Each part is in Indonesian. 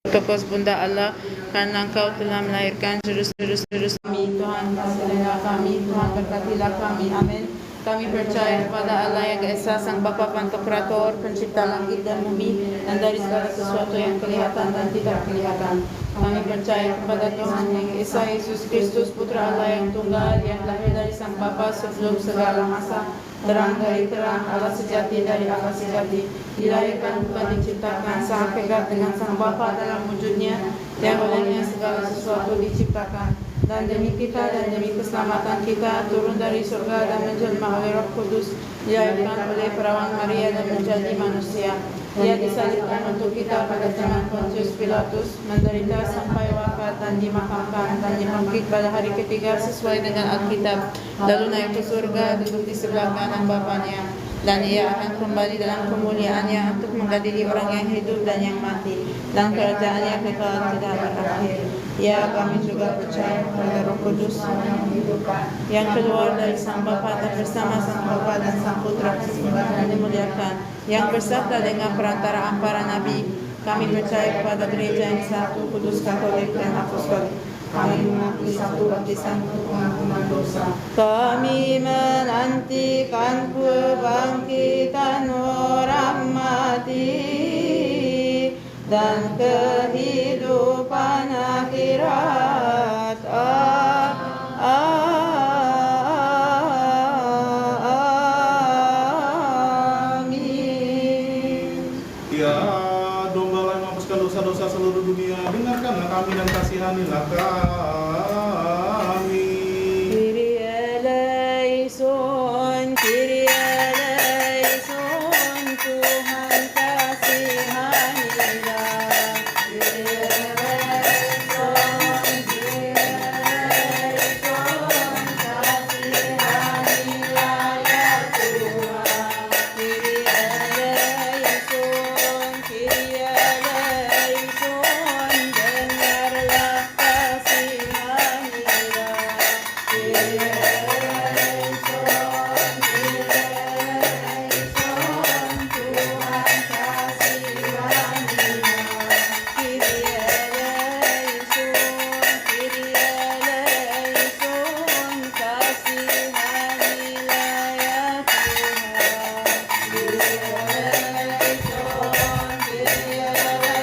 Terputus Bunda Allah, karena Engkau telah melahirkan jurus-jurus kami. Tuhan, kasihilah kami. Tuhan, berkatilah kami. Amin. Kami percaya kepada Allah yang Esa, Sang Bapa Pantokrator, Pencipta langit dan bumi, dan dari segala sesuatu yang kelihatan dan tidak kelihatan. Kami percaya kepada Tuhan yang Esa, Yesus Kristus, Putra Allah yang tunggal, yang lahir dari Sang Bapa sebelum segala masa, terang dari terang, Allah sejati dari Allah sejati, dilahirkan bukan diciptakan, sehakikat dengan Sang Bapa dalam wujudnya, yang olehnya segala sesuatu diciptakan. Dan demi kita dan demi keselamatan kita turun dari surga dan menjelma oleh Roh Kudus, dilahirkan oleh perawan Maria dan menjadi manusia. Ia disalibkan untuk kita pada zaman Pontius Pilatus, menderita sampai wafat dan dimakamkan dan dibangkit pada hari ketiga sesuai dengan Alkitab. Lalu naik ke surga, duduk di sebelah kanan Bapanya. Dan ia akan kembali dalam kemuliaannya untuk mengadili orang yang hidup dan yang mati, dan kerajaannya kekal tidak berakhir. Ya, kami juga percaya kepada Roh Kudus yang keluar dari Sang Bapa dan bersama Sang Bapa dan Sang Putra dan dimuliakan, yang bersabda dengan perantara para nabi. Kami percaya kepada gereja yang satu, kudus, katolik, dan apostolik. Kami mengakui satu baptisan untuk pengampunan dosa. Kami menantikan kebangkitan orang mati dan kehidupan akhirat. Amin. Ya, domba yang menghapuskan dosa-dosa seluruh dunia, dengarkanlah kami dan kasihanilah kami. Kyrie eleison, Kyrie eleison, Tuhan kasihanilah. Kyrie eleison, Kyrie eleison, kasihanilah ya Tuhan. Kyrie eleison, Kyrie eleison, dengarlah kasihanilah. Kyrie eleison, Kyrie eleison, Tuhan kasihanilah. Kyrie eleison, Kyrie eleison, kasihanilah ya Tuhan. Kyrie eleison, Kyrie eleison,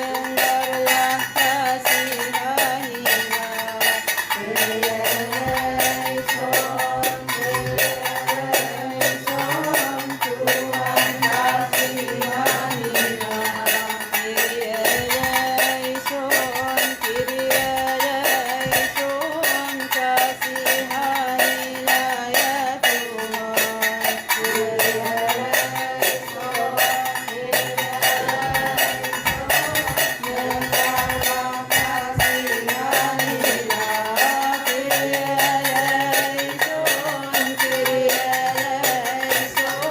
dengarlah kasihanilah. Kyrie eleison,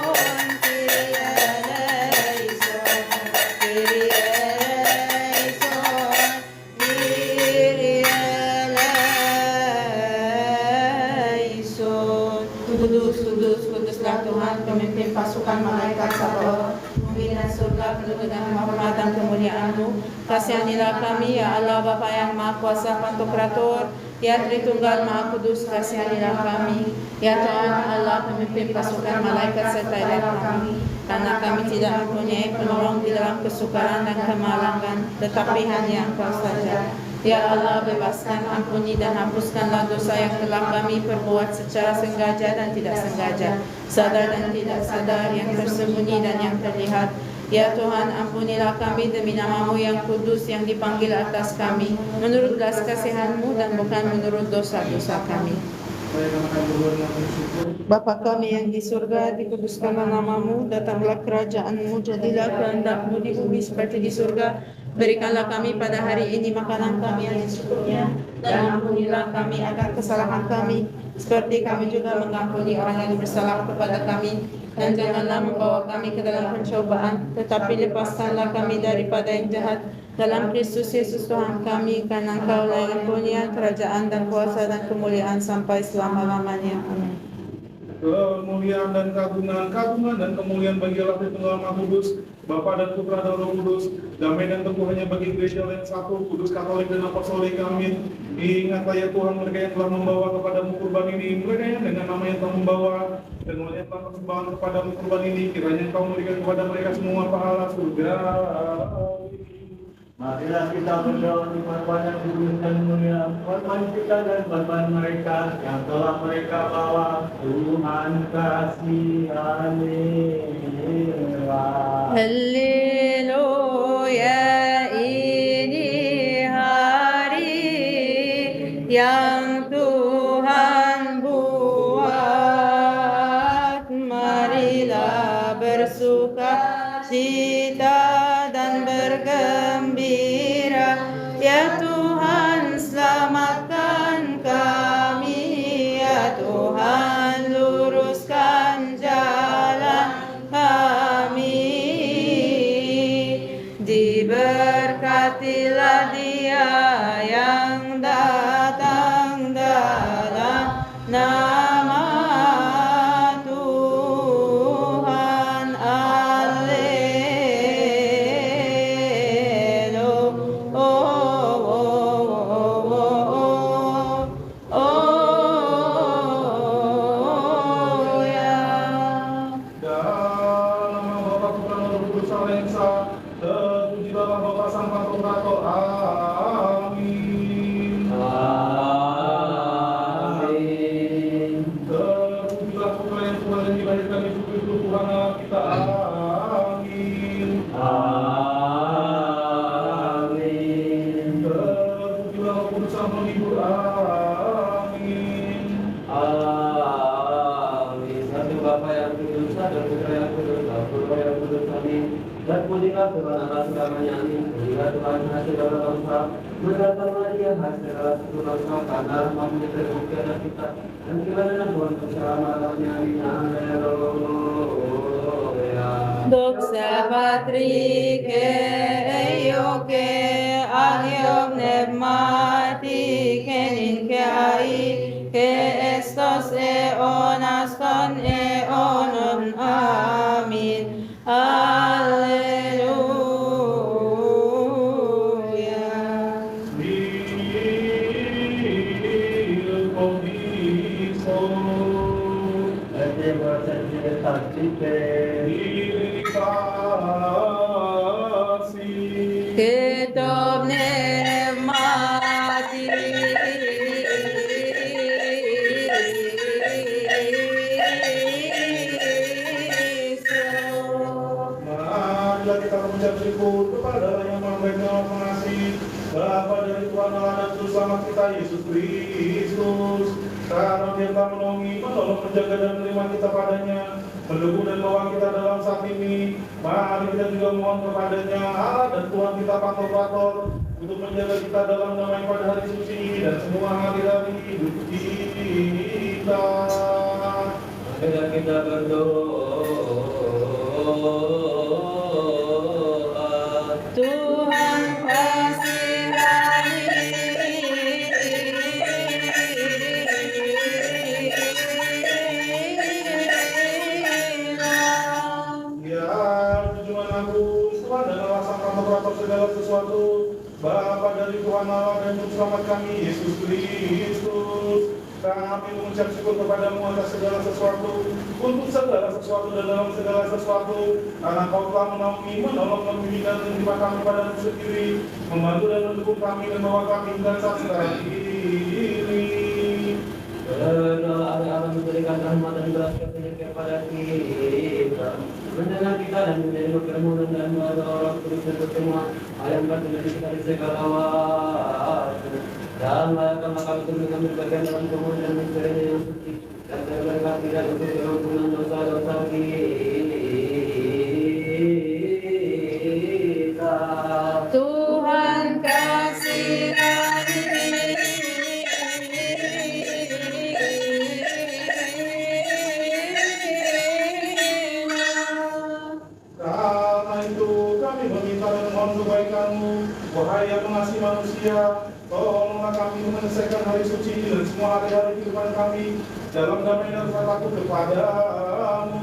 Kyrie eleison, Tuhan Kuduslah Tuhan, pemimpin pasukan malaikat Sabaoth, pimpinan surga penuh dengan rahmat dan kemuliaan-Mu. Kasihanilah kami, ya Allah Bapa yang Maha Kuasa Pantokrator, ya Tritunggal Maha Kudus, kasihanilah kami. Ya Tuhan Allah, pemimpin pasukan malaikat sertailah kami, karena kami tidak mempunyai penolong di dalam kesukaran dan kemalangan, tetapi hanya Engkau saja. Ya Allah, bebaskan, ampuni dan hapuskanlah dosa yang telah kami perbuat secara sengaja dan tidak sengaja, sadar dan tidak sadar, yang tersembunyi dan yang terlihat. Ya Tuhan, ampunilah kami demi nama-Mu yang kudus yang dipanggil atas kami, menurut belas kasihan-Mu dan bukan menurut dosa-dosa kami. supaya kami akan berdoa dengan bersyukur. Bapa kami yang di surga, dikuduskanlah namamu, datanglah kerajaanmu, jadilah kehendakmu di bumi seperti di surga. Berikanlah kami pada hari ini makanan kami yang secukupnya, dan ampunilah kami akan kesalahan kami, seperti kami juga mengampuni orang yang bersalah kepada kami. Dan janganlah membawa kami ke dalam pencobaan, tetapi lepaskanlah kami daripada yang jahat. Dalam Kristus Yesus Tuhan kami, karena Engkau-lah yang punya kerajaan dan kuasa dan kemuliaan sampai selama-lamanya. Amin. Kemuliaan dan kagungan dan kemuliaan bagi Allah Tritunggal Maha Kudus, Bapa dan Putra dan Roh Kudus, damai dan teguh hanya bagi gereja yang satu, kudus, katolik dan apostolik. Amin. Ingatlah ya Tuhan mereka yang telah membawa kepadamu kurban ini, mereka yang dengan nama yang telah membawa dan mereka telah persembahan kepadamu kurban ini, kiranya Engkau memberikan kepada mereka semua pahala surga. Marilah kita berdoa di korban yang kudus dan mulia, korban kita dan korban mereka yang telah mereka bawa. Tuhan kasihanilah. Haleluya, ini hari yang Tuhan buat. Marilah bersuka cita dan bergembira. Ya Tuhan, selamatkan kami. Ya Tuhan, luruskan jalan kami. Diberkatilah Dia yang datang dalam nama Tuhan. Dalam nama Bapa, Putra, dan Roh Kudus, Allah yang Esa, terpujilah Bapa Sang Pantokrator. Amin. Amin. Terpujilah Putra yang Tuhan dan dilahirkan di Kristus Tuhan Allah kita. Amin. Amin. Terpujilah Roh Kudus Sang Penghibur. Amin. Amin. Satu Bapa yang kudus, satu Putra yang kudus, satu Roh yang kudus. Amin. Dan pujilah Tuhan Allah selamanya. Amin. Pujilah Tuhan hasil segala bangsa, berkatalah Dia hasil segala suku bangsa, karena rahmat-Nya terbukti atas kita, dan kiranya Tuhan bersama-lamanya. Amin. Haleluya. Doxa Patri και Υιό και Άγιο Πνεύματι και νυν και αεί και εστός αιώνας των αιώνων. Αμήν. Αλληλούια. Ete bersedia saksikan. Και το πνεύματι Marilah kita mengucap syukur kepada Yang Maha Baik dan Maha Pengasih, Bapa dari Tuhan Allah dan Juru Selamat kita Yesus Kristus. Karena Dia telah menolongi, menolong, menjaga dan menerima kita padanya, mendukung dan membawa kita dalam saat ini. Mari kita juga mohon kepadanya, Allah dan Tuhan kita Pantokrator, untuk menjaga kita dalam damai pada hari suci ini dan semua hari-hari hidup kita. Marilah kita berdoa. Tuhan kasihani. Ya, tujuan aku Tuhan dan Allah Sang Pantokrator segala sesuatu, Bapa dari Tuhan Allah dan Juru Selamat kami Yesus Kristus. Kami mengucap syukur kepadamu atas segala sesuatu, untuk segala sesuatu dan dalam segala sesuatu, karena Kau telah menolong, membimbing dan menerima kami padamu sendiri, membantu dan mendukung kami dan membawa kami hingga saat sekarang ini. Berdoa agar Allah memberikan rahmat dan belas kasih kepada kita, mendengar kita dan menjadi permohonan dan doa orang kudus untuk semua ayam dan menjadi kita di segala waktu. Dan layakanlah kami demi kami bagian dalam kemuliaan dan misterinya yang suci. Dan berikan kami dan untuk pengampunan dosa-dosa kita. Tuhan kasih. Karena itu kami meminta dan mohon kebaikan-Mu, wahai yang mengasihi manusia, tolonglah kami menyelesaikan hari suci ini dan semua hari-hari kehidupan kami dalam damai dan rasa takut kepadamu.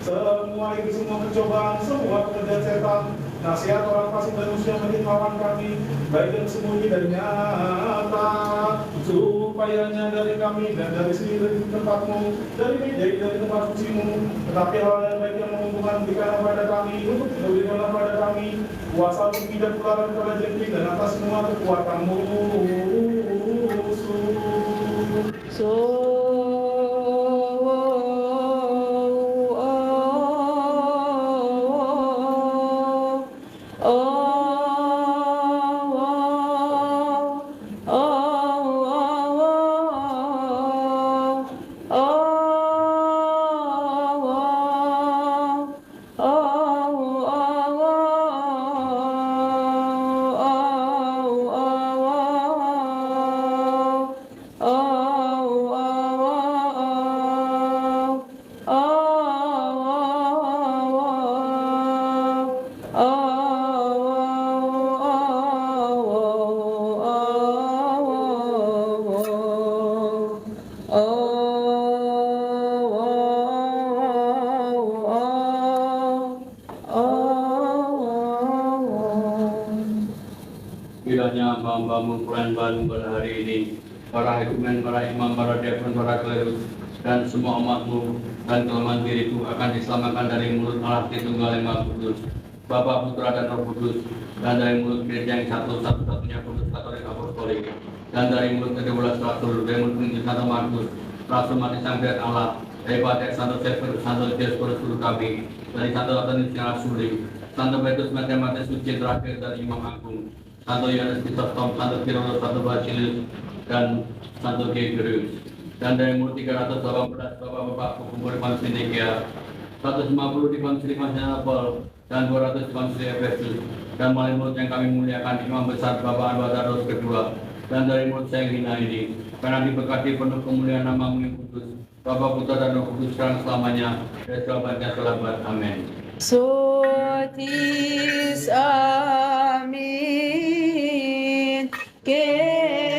Semua itu semua pencobaan, semua pekerjaan setan, nasihat orang fasik dan usia melawan kami, baik dan sembunyi dan nyata, supaya dari kami dan dari sini dari tempatmu, dari meja dari tempat sucimu, tetapi hal yang baik yang menguntungkan berikan kepada kami, untuk berikan kepada kami, kuasa tinggi dan pula kepada jengking dan atas semua kekuatanmu. Kiranya hamba-Mu Tuhan Baru pada hari ini, para hikumen, para imam, para diakon, para klerus, dan semua umat-Mu dan kelemahan diriku akan diselamatkan dari mulut Allah Tritunggal yang Maha Kudus, Bapa, Putra, dan Roh Kudus, dan dari mulut gereja yang satu-satunya kudus Katolik Apostolik, dan dari mulut ke-12 Rasul, dari mulut Injil Santo Markus, Rasul Mati Sang Biat Allah, dari Patriark Santo Severus, Santo Dioscorus Guru kami, dari Santo Athanasius yang Rasuli, Santo Petrus Matius Suci terakhir dari Imam Agung, Santo Yohanes Chrysostom, Santo Kirolos, Santo Basilius, dan Santo Gregorius. Dan dari mulut 318 Bapak-Bapak Pekumpul Konsili Nikea, 150 di Konsili Konstantinopel, dan 200 di Konsili Efesus. Dan melalui mulut yang kami muliakan Imam Besar Bapak Albatarus kedua. Dan dari mulut saya yang hina ini, karena diberkati penuh kemuliaan nama-Mu yang kudus, Bapa, Putra, dan Roh Kudus sekarang selamanya, dan selamat. Amin. Sotis amin keto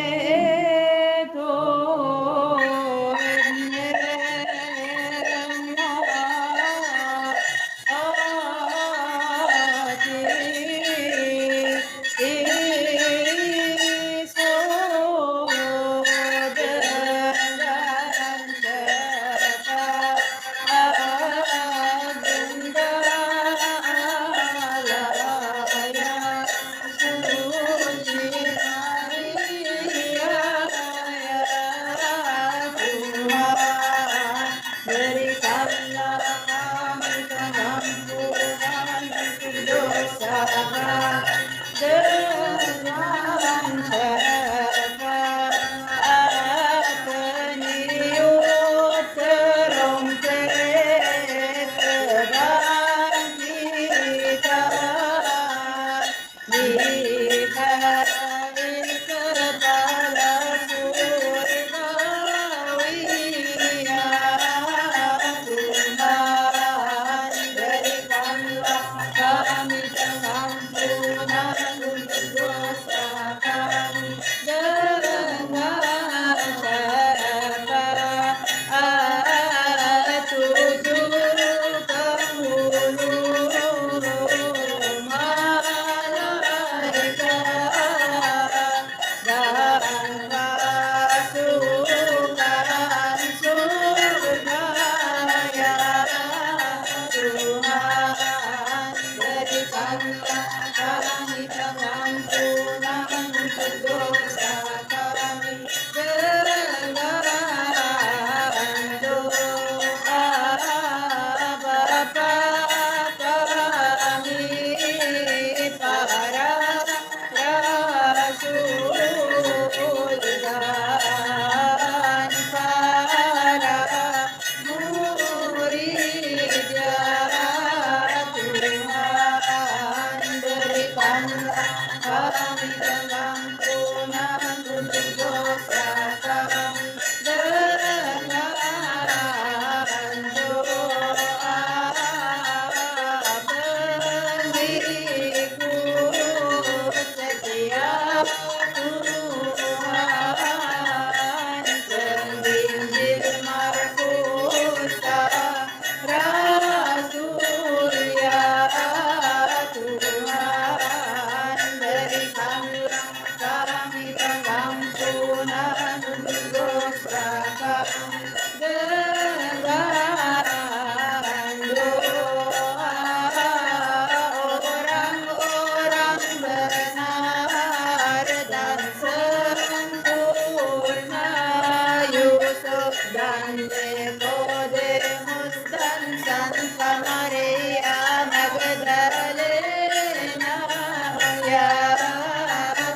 kami dalam punan untuk dosa kami, dengarkan doa pendiriku setia Tuhan. Penginjil Markus Rasul ya Tuhan, berikanlah kami pengampunan untuk dosa kami, dengarkan doa orang-orang benar dan sempurna, Yusuf dan Nikodemus dan Santa Maria Magdalena ya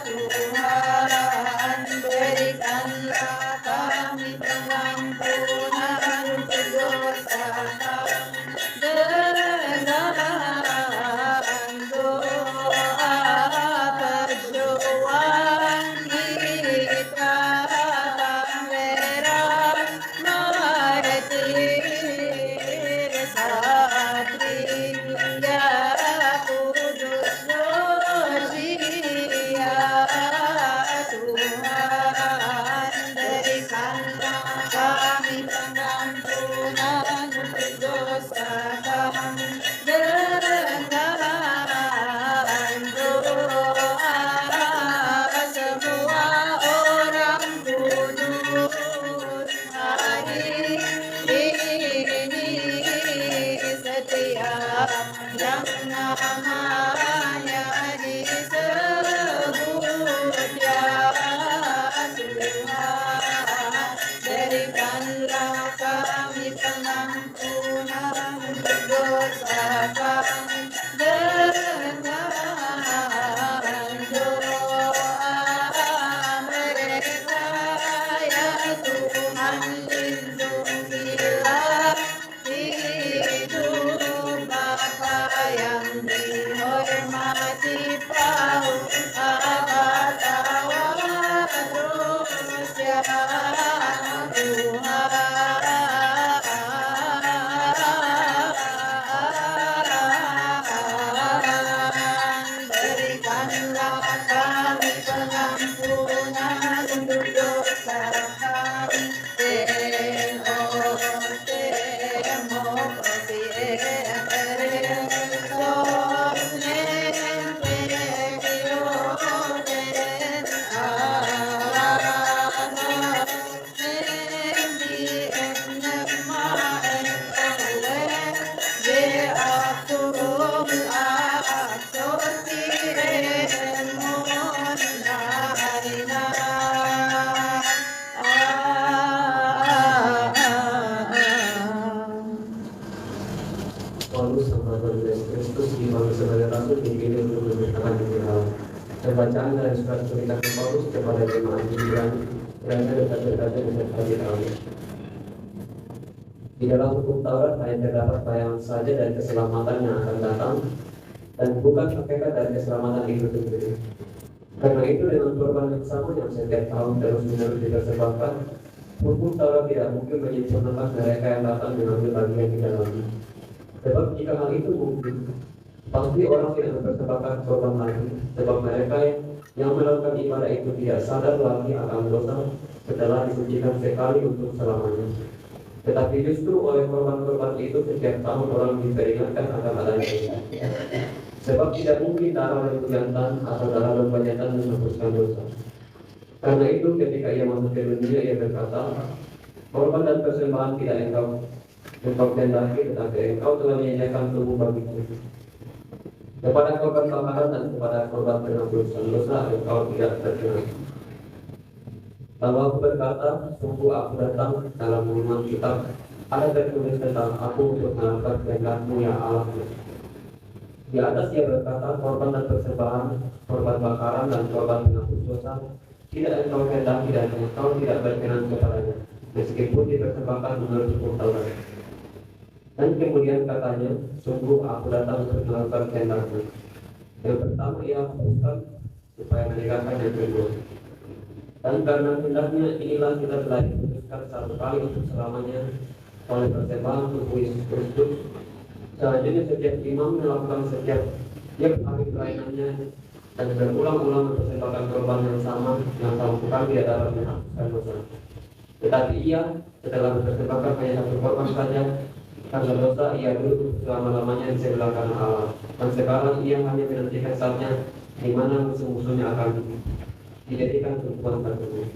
Tuhan, berikanlah kami pengampunan untuk dosa kami, dengarkan doa perjuang kita, pangeran martir Satria Kudus Yosia Tuhan, berikanlah kami pengampunan untuk dosa kami, dengarkan doa semua orang kudus hari ini, setiap yang namanya disebut ya Tuhan, berikanlah kami pengampunan untuk dosa kami, dengarkan doa mereka ya Tuhan, lindungilah hidup Bapa yang dihormati Paus Tawadros ya Tuhan, berikanlah kami pengampunan untuk dosa kami, Paulus sama Yesus Kristus dipanggil sebagai rasul dipilih untuk memberitakan Injil Allah. Pembacaan dari surat perintah Paulus kepada jemaat di Ibrani, kiranya dekat-dekatnya beserta di dalamnya. Di dalam hukum Taurat hanya terdapat bayangan saja dari keselamatan yang akan datang, dan bukan hakikat dari keselamatan itu sendiri. Karena itu dengan korban yang sama yang setiap tahun terus-menerus dipersembahkan, hukum Taurat tidak mungkin menyempurnakan mereka yang datang mengambil bagian di dalamnya. Sebab jika hal itu mungkin, pasti orang tidak mempersembahkan korban lagi, sebab mereka yang melakukan ibadah itu tidak sadar lagi akan dosa setelah disucikan sekali untuk selamanya. Tetapi justru oleh korban-korban itu setiap tahun orang diperingatkan akan adanya dosa. Sebab tidak mungkin darah lembu jantan atau darah domba jantan menghapuskan dosa. Karena itu ketika ia masuk ke dunia, ia berkata, korban dan persembahan tidak engkau kehendaki, tetapi engkau telah menyediakan tubuh bagiku. Kepada korban bakaran dan kepada korban pengampunan dosa engkau tidak terkena. Lalu aku berkata, sungguh aku datang dalam pengumuman kitab, ada tertulis tentang aku untuk melakukan kehendakmu ya Allah. Di atas ia berkata, korban dan persembahan, korban bakaran dan korban penghapus dosa tidak engkau kehendaki dan engkau tidak berkenan kepadanya, meskipun dipersembahkan menurut hukum Taurat. Dan kemudian katanya, sungguh aku datang untuk melakukan kehendakmu. Yang pertama ia hapuskan supaya meninggalkan yang kedua. Dan karena hendaknya inilah kita telah diputuskan satu kali untuk selamanya oleh persembahan tubuh Yesus Kristus. Selanjutnya setiap imam melakukan setiap hari kelainannya dan berulang-ulang mempersembahkan korban yang sama bukan di dalam menghapuskan dosa. Tetapi ia setelah mempersembahkan hanya satu korban saja karena dosa, ia duduk selama-lamanya di sebelah kanan Allah. Dan sekarang ia hanya menantikan saatnya di mana musuh-musuhnya akan dijadikan tumpuan tertentu.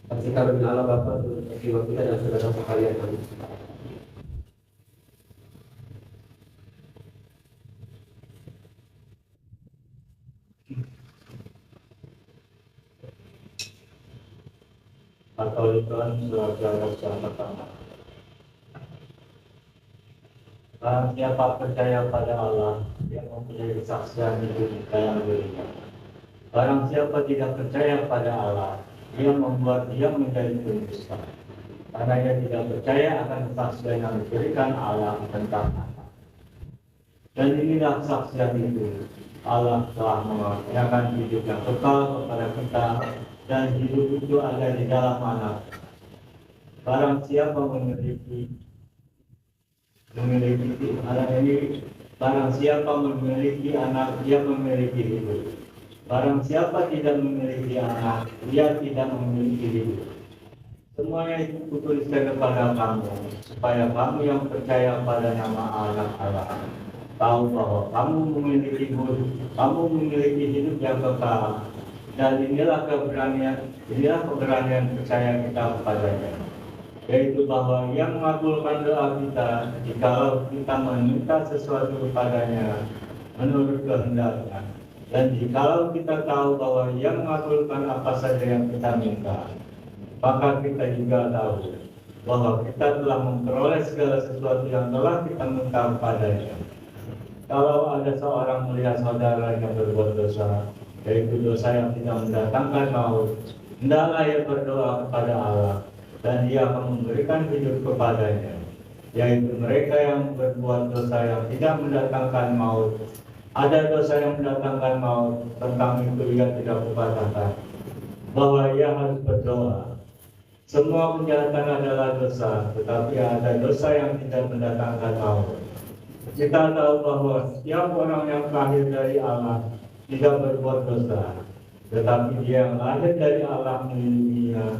Kasih karunia Allah Bapa, jiwa kita dan saudara sekalian. Amin. Katolikon saudara pertama. Barang siapa percaya pada Allah, dia mempunyai kesaksian hidup yang mulia. Barang siapa tidak percaya pada Allah, dia membuat dia menjadi pendusta. Karena ia tidak percaya akan kesaksian yang diberikan Allah tentang Allah. Dan inilah kesaksian itu, Allah telah mengaruniakan hidup yang kekal kepada kita, dan hidup itu ada di dalam Anak. Barang siapa memiliki anak ini, barang siapa memiliki anak, dia memiliki hidup. Barang siapa tidak memiliki anak, dia tidak memiliki hidup. Semuanya itu kutuliskan kepada kamu, supaya kamu yang percaya pada nama Anak Allah tahu bahwa kamu memiliki hidup yang kekal. Dan inilah keberanian percaya kita kepadanya, yaitu bahwa Ia mengabulkan doa kita jikalau kita meminta sesuatu kepadanya menurut kehendaknya. Dan jikalau kita tahu bahwa Ia mengabulkan apa saja yang kita minta, maka kita juga tahu bahwa kita telah memperoleh segala sesuatu yang telah kita minta kepadanya. Kalau ada seorang melihat saudara yang berbuat dosa, yaitu dosa yang tidak mendatangkan maut, hendaklah ia berdoa kepada Allah, dan Ia akan memberikan hidup kepadanya, yaitu mereka yang berbuat dosa yang tidak mendatangkan maut. Ada dosa yang mendatangkan maut, tentang itu ia tidak kukatakan bahwa ia harus berdoa. Semua kejahatan adalah dosa, tetapi ada dosa yang tidak mendatangkan maut. Kita tahu bahwa setiap orang yang lahir dari Allah tidak berbuat dosa, tetapi dia yang lahir dari Allah melindunginya,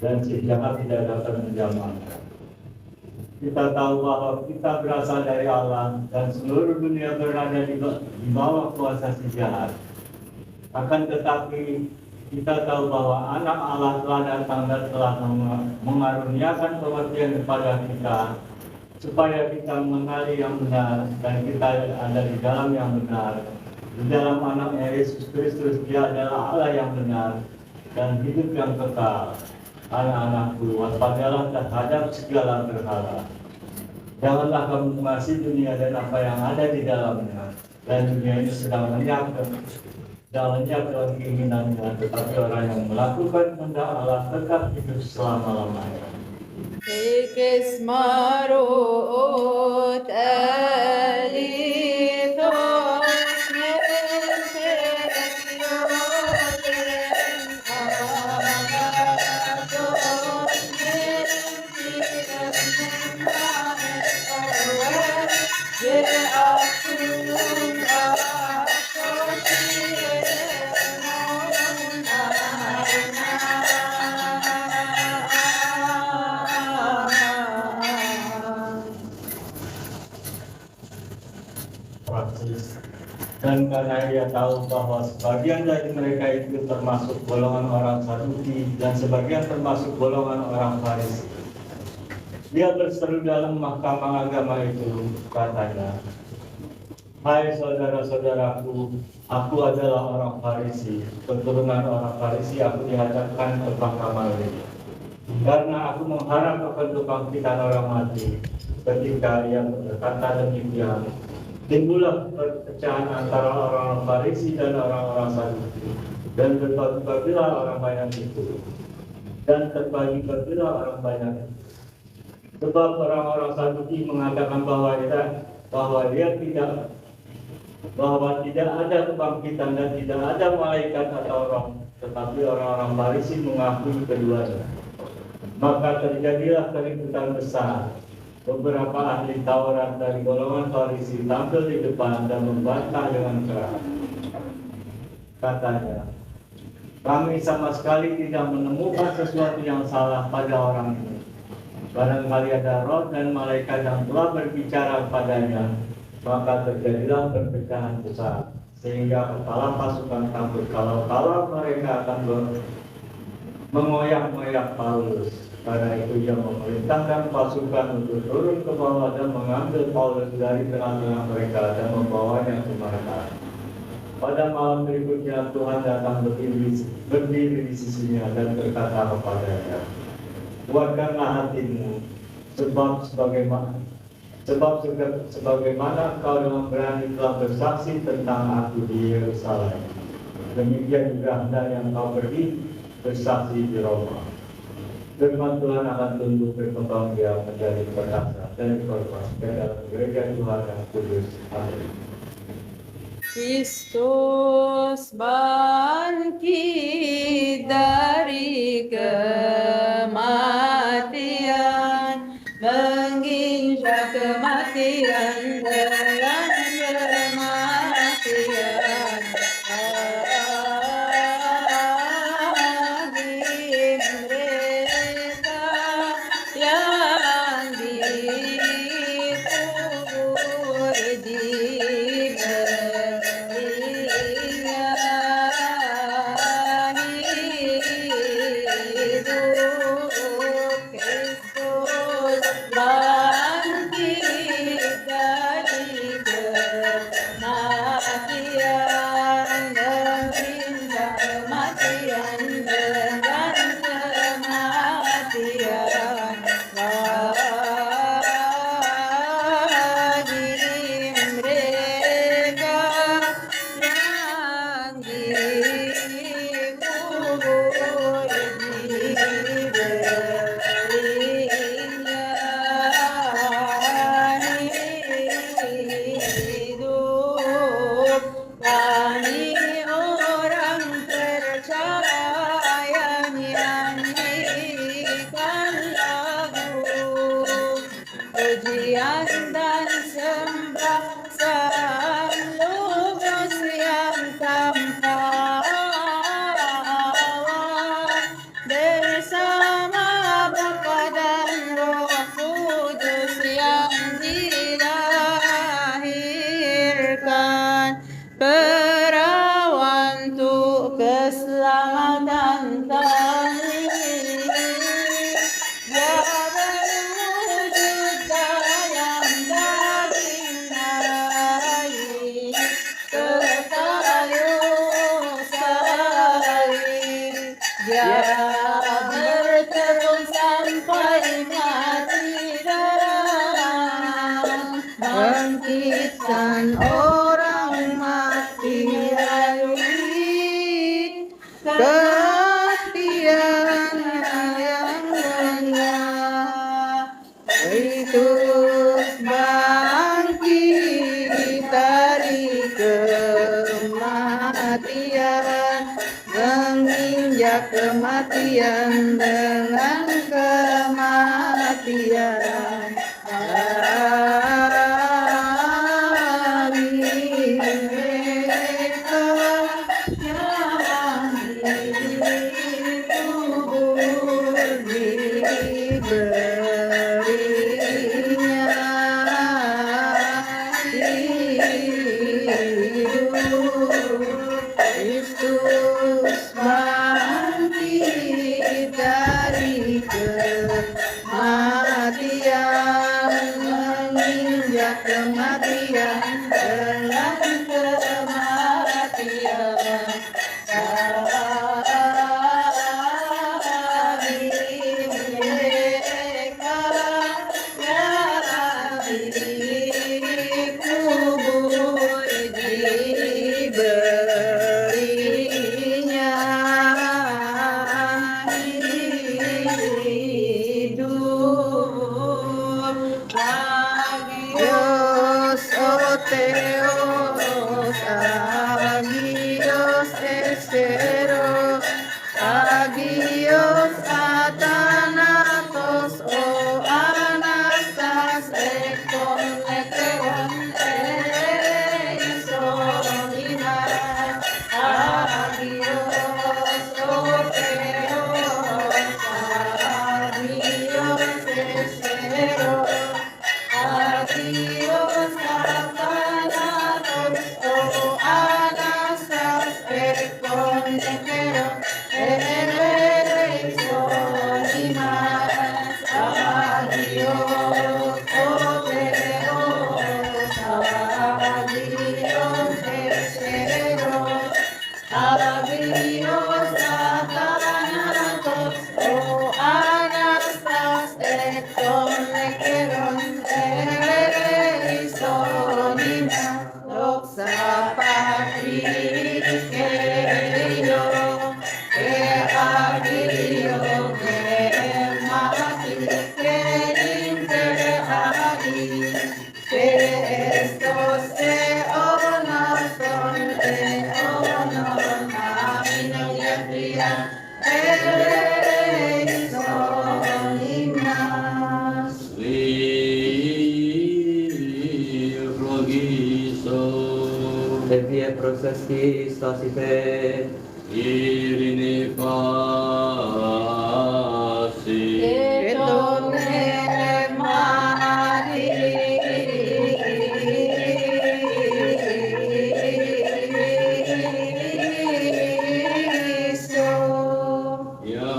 dan si jahat tidak dapat menjamahnya. Kita tahu bahwa kita berasal dari Allah, dan seluruh dunia berada di bawah kuasa si jahat. Akan tetapi kita tahu bahwa Anak Allah telah datang dan telah mengaruniakan pengertian kepada kita, supaya kita mengenali yang benar dan kita ada di dalam yang benar. Di dalam Anaknya Yesus Kristus, Dia adalah Allah yang benar dan hidup yang kekal. Anak-anakku, waspadalah terhadap segala berhala. Janganlah kamu mengasihi dunia dan apa yang ada di dalamnya. Dan dunia ini sedang lenyap dalam keinginannya, tetapi orang yang melakukan kehendak Allah tetap hidup selama-lamanya. Tekes marot alithos Dan karena ia tahu bahwa sebagian dari mereka itu termasuk golongan orang Saduki dan sebagian termasuk golongan orang Farisi, dia berseru dalam mahkamah agama itu, katanya, "Hai saudara-saudaraku, aku adalah orang Farisi, keturunan orang Farisi. Aku dihadapkan ke mahkamah ini karena aku mengharap akan kebangkitan orang mati." Ketika ia berkata demikian, timbullah perpecahan antara orang-orang Farisi dan orang-orang Saduki, dan berbagi-bagilah orang banyak itu. Sebab orang-orang Saduki mengatakan bahwa dia tidak bahwa tidak ada kebangkitan dan tidak ada malaikat atau roh, tetapi orang-orang Farisi mengakui keduanya. Maka terjadilah keributan besar. Beberapa ahli Taurat dari golongan Farisi tampil di depan dan membantah dengan keras. Katanya, kami sama sekali tidak menemukan sesuatu yang salah pada orang ini. Barangkali ada roh dan malaikat yang telah berbicara padanya, maka terjadilah perpecahan besar, sehingga kepala pasukan takut kalau mereka akan mengoyak-ngoyak Paulus. Karena itu ia memerintahkan pasukan untuk turun ke bawah dan mengambil Paulus dari tengah-tengah mereka dan membawanya ke markas. Pada malam berikutnya Tuhan datang berdiri di sisinya dan berkata kepadanya, kuatkanlah hatimu, sebab sebagaimana engkau dengan berani telah bersaksi tentang aku di Yerusalem, demikian juga hendaknya engkau pergi bersaksi di Roma. Firman Tuhan akan tumbuh berkembang biak menjadi perkasa dan korban ke dalam gereja Tuhan yang kudus. Amin. Kristus bangkit dari kematian, menginjak kematian dengan kematian. Bagi mereka yang dikubur di perawan untuk keselamatan kami. Dia berwujud dalam daging naik ke kayu salib. Dia berterus sampai mati dan bangkitkan orang mati lalui kematian yang benar. Kristus bangkit dari kematian, menginjak kematian dengan kematian. Kristus bangkit dari kematian, menginjak kematian dengan kematian. Bagi mereka yang dikubur diberinya hidup. Agios o Theos Cero, Agios Atanatos, O Anastas, Ekon Lekeon, Eisonimas, Agios Oteos, Agios Cero, Agios Atanatos, O Anastas, Ekon Lekeon, Eisonimas, Agios Oteos, Agios Cero, Agios Atanatos, O Anastas, Ekon Lekeon, Eisonimas, Doxa Patri Keio, Agio, Mati, Kerinterari, Estos Eonason, Eononamin, Eisonimas. Devia prosesti stasipe Irini pasi Etone Mari, Ya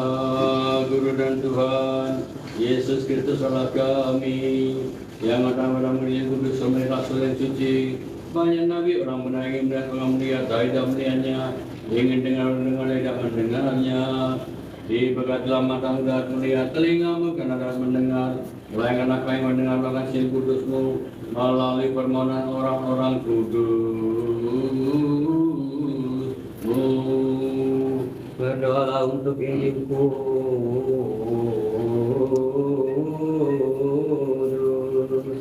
Guru dan Tuhan Yesus Kristus Allah kami yang ada dalam diri kudus sama Rasul yang suci, banyak nabi orang menangi dan orang melihat tidak melihatnya, ingin dengar tidak mendengarnya. Diberkatilah mata dan melihat, telingamu karena dapat mendengar, melainkan apa yang mendengar kasih kudusmu melalui permohonan orang-orang kudusmu. berdoalah untuk hidupku.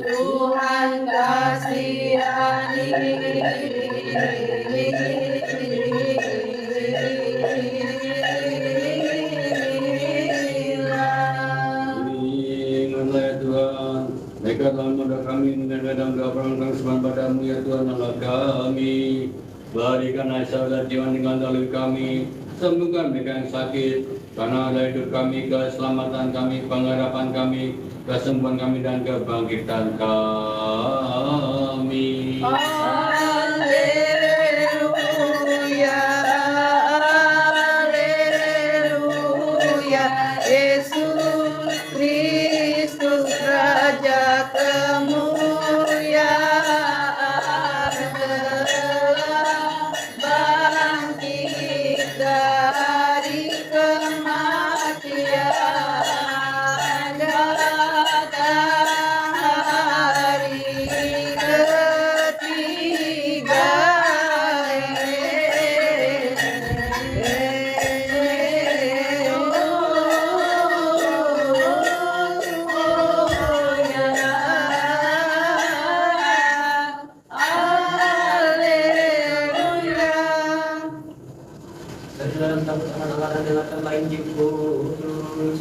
Tuhan kasihani. Ingatlah ya Tuhan, dekatlah kepada kami dengan kadang doa sembahan padamu ya Tuhan Allah kami. Berikan asal dan jiwa dengan dalil kami, sembuhkan mereka yang sakit, karena ada hidup kami, keselamatan kami, pengharapan kami, kesembuhan kami dan kebangkitan kami. Haleluya, haleluya, Yesus Kristus Raja kemuliaan telah bangkit dari kematian, datang hari ketiga. Dan dalam takut anak-anak dengan tambah Injil kudus.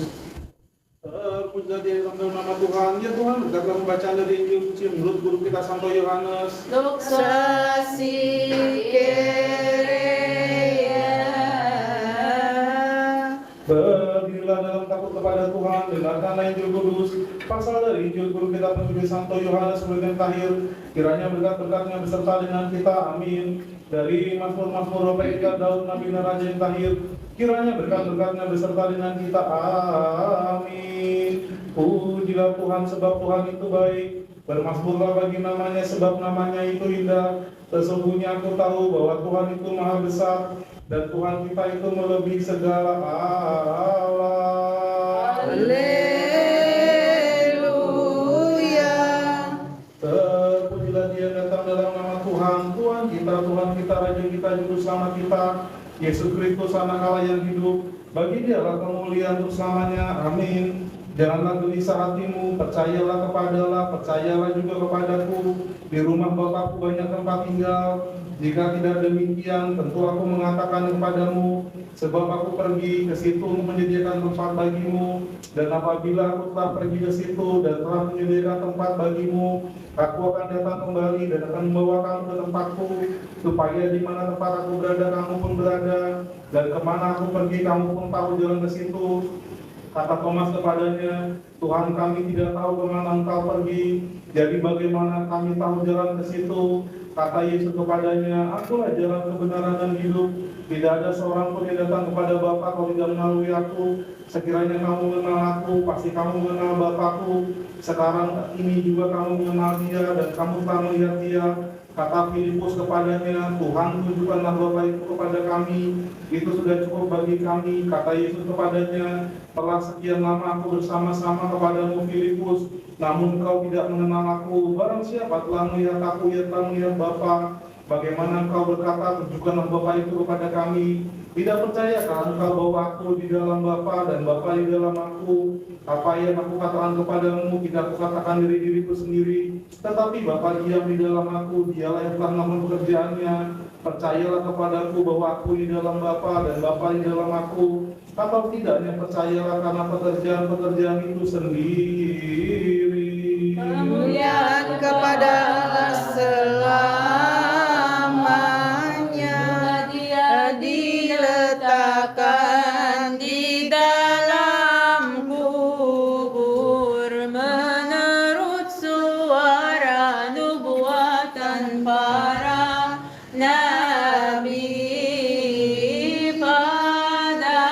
Puja di dalam nama Tuhan. Ya Tuhan, berkatlah pembacaan dari Injil suci menurut guru kita Santo Yohanes. Doxa si Berdirilah dalam takut kepada Tuhan, dengarkanlah Injil Kudus. Pasal dari Injil Guru kita penulis Santo Yohanes Murid Tahir, kiranya berkat-berkatnya beserta dengan kita, amin. Dari Mazmur-Mazmur Bapak Daud Nabi Raja yang Tahir, kiranya berkat-berkatnya beserta dengan kita, amin. Pujilah Tuhan sebab Tuhan itu baik, bermasmurlah bagi namanya sebab namanya itu indah. Sesungguhnya aku tahu bahwa Tuhan itu maha besar, dan Tuhan kita itu melebihi segala Allah. Haleluya. Terpujilah Dia datang dalam nama Tuhan, Tuhan kita, Raja kita, Juru Selamat kita, Yesus Kristus Anak Allah yang hidup. Bagi Dialah kemuliaan untuk selamanya. Amin. Janganlah gelisah hatimu, percayalah percayalah juga kepadaku. Di rumah Bapakku banyak tempat tinggal. Jika tidak demikian, tentu aku mengatakan kepadamu, sebab aku pergi ke situ untuk menyediakan tempat bagimu. Dan apabila aku telah pergi ke situ dan telah menyediakan tempat bagimu, aku akan datang kembali dan akan membawa kamu ke tempatku, supaya di mana tempat aku berada, kamu pun berada. Dan kemana aku pergi, kamu pun tahu jalan ke situ. Kata Thomas kepadanya, Tuhan, kami tidak tahu kemana engkau pergi, jadi bagaimana kami tahu jalan ke situ? Kata Yesus kepadanya, akulah jalan kebenaran dan hidup. Tidak ada seorang pun yang datang kepada Bapa kalau tidak melalui aku. Sekiranya kamu mengenal aku, pasti kamu mengenal Bapakku. Sekarang ini juga kamu mengenal dia dan kamu telah melihat dia. Kata Filipus kepadanya, Tuhan, tunjukkanlah Bapa itu kepada kami, itu sudah cukup bagi kami. Kata Yesus kepadanya, telah sekian lama aku bersama-sama kepadamu Filipus, namun engkau tidak mengenal aku. Barang siapa telah melihat aku, ia telah melihat Bapa. Bagaimana engkau berkata, tunjukkanlah Bapa itu kepada kami? Tidak percayakah engkau bahwa aku di dalam Bapa dan Bapa di dalam aku? Apa yang aku katakan kepadamu, tidak aku katakan dari diriku sendiri, tetapi Bapa diam di dalam aku, dialah yang telah melakukan pekerjaannya. Percayalah kepadaku bahwa aku di dalam Bapa dan Bapa di dalam aku. Atau tidaknya percayalah karena pekerjaan-pekerjaan itu sendiri. Kemuliaan kepada Allah selamanya. Dia diletakkan di dalam kubur menurut suara nubuatan para nabi. Pada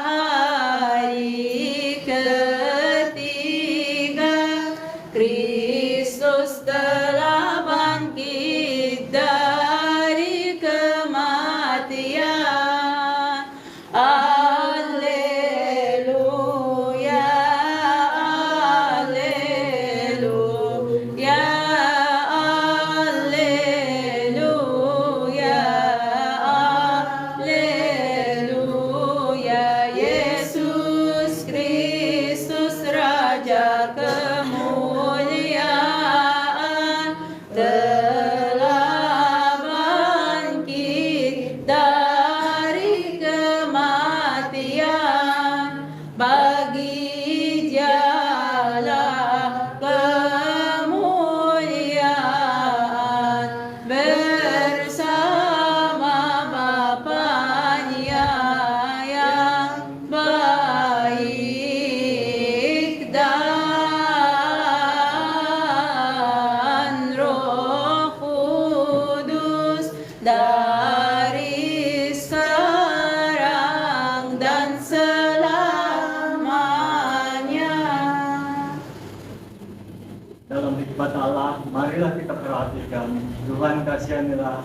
hari ketiga Kristus telah bangkit dari kematian. Alleluia, alleluia, alleluia, alleluia. Yesus Kristus Raja kemuliaan telah bangkit dari kematian. Bagi Dialah kemuliaan bersama Bapa-Nya yang baik dan Roh Kudus dari sekarang dan selamanya. Dalam hikmat Allah, marilah kita perhatikan. Tuhan kasihanilah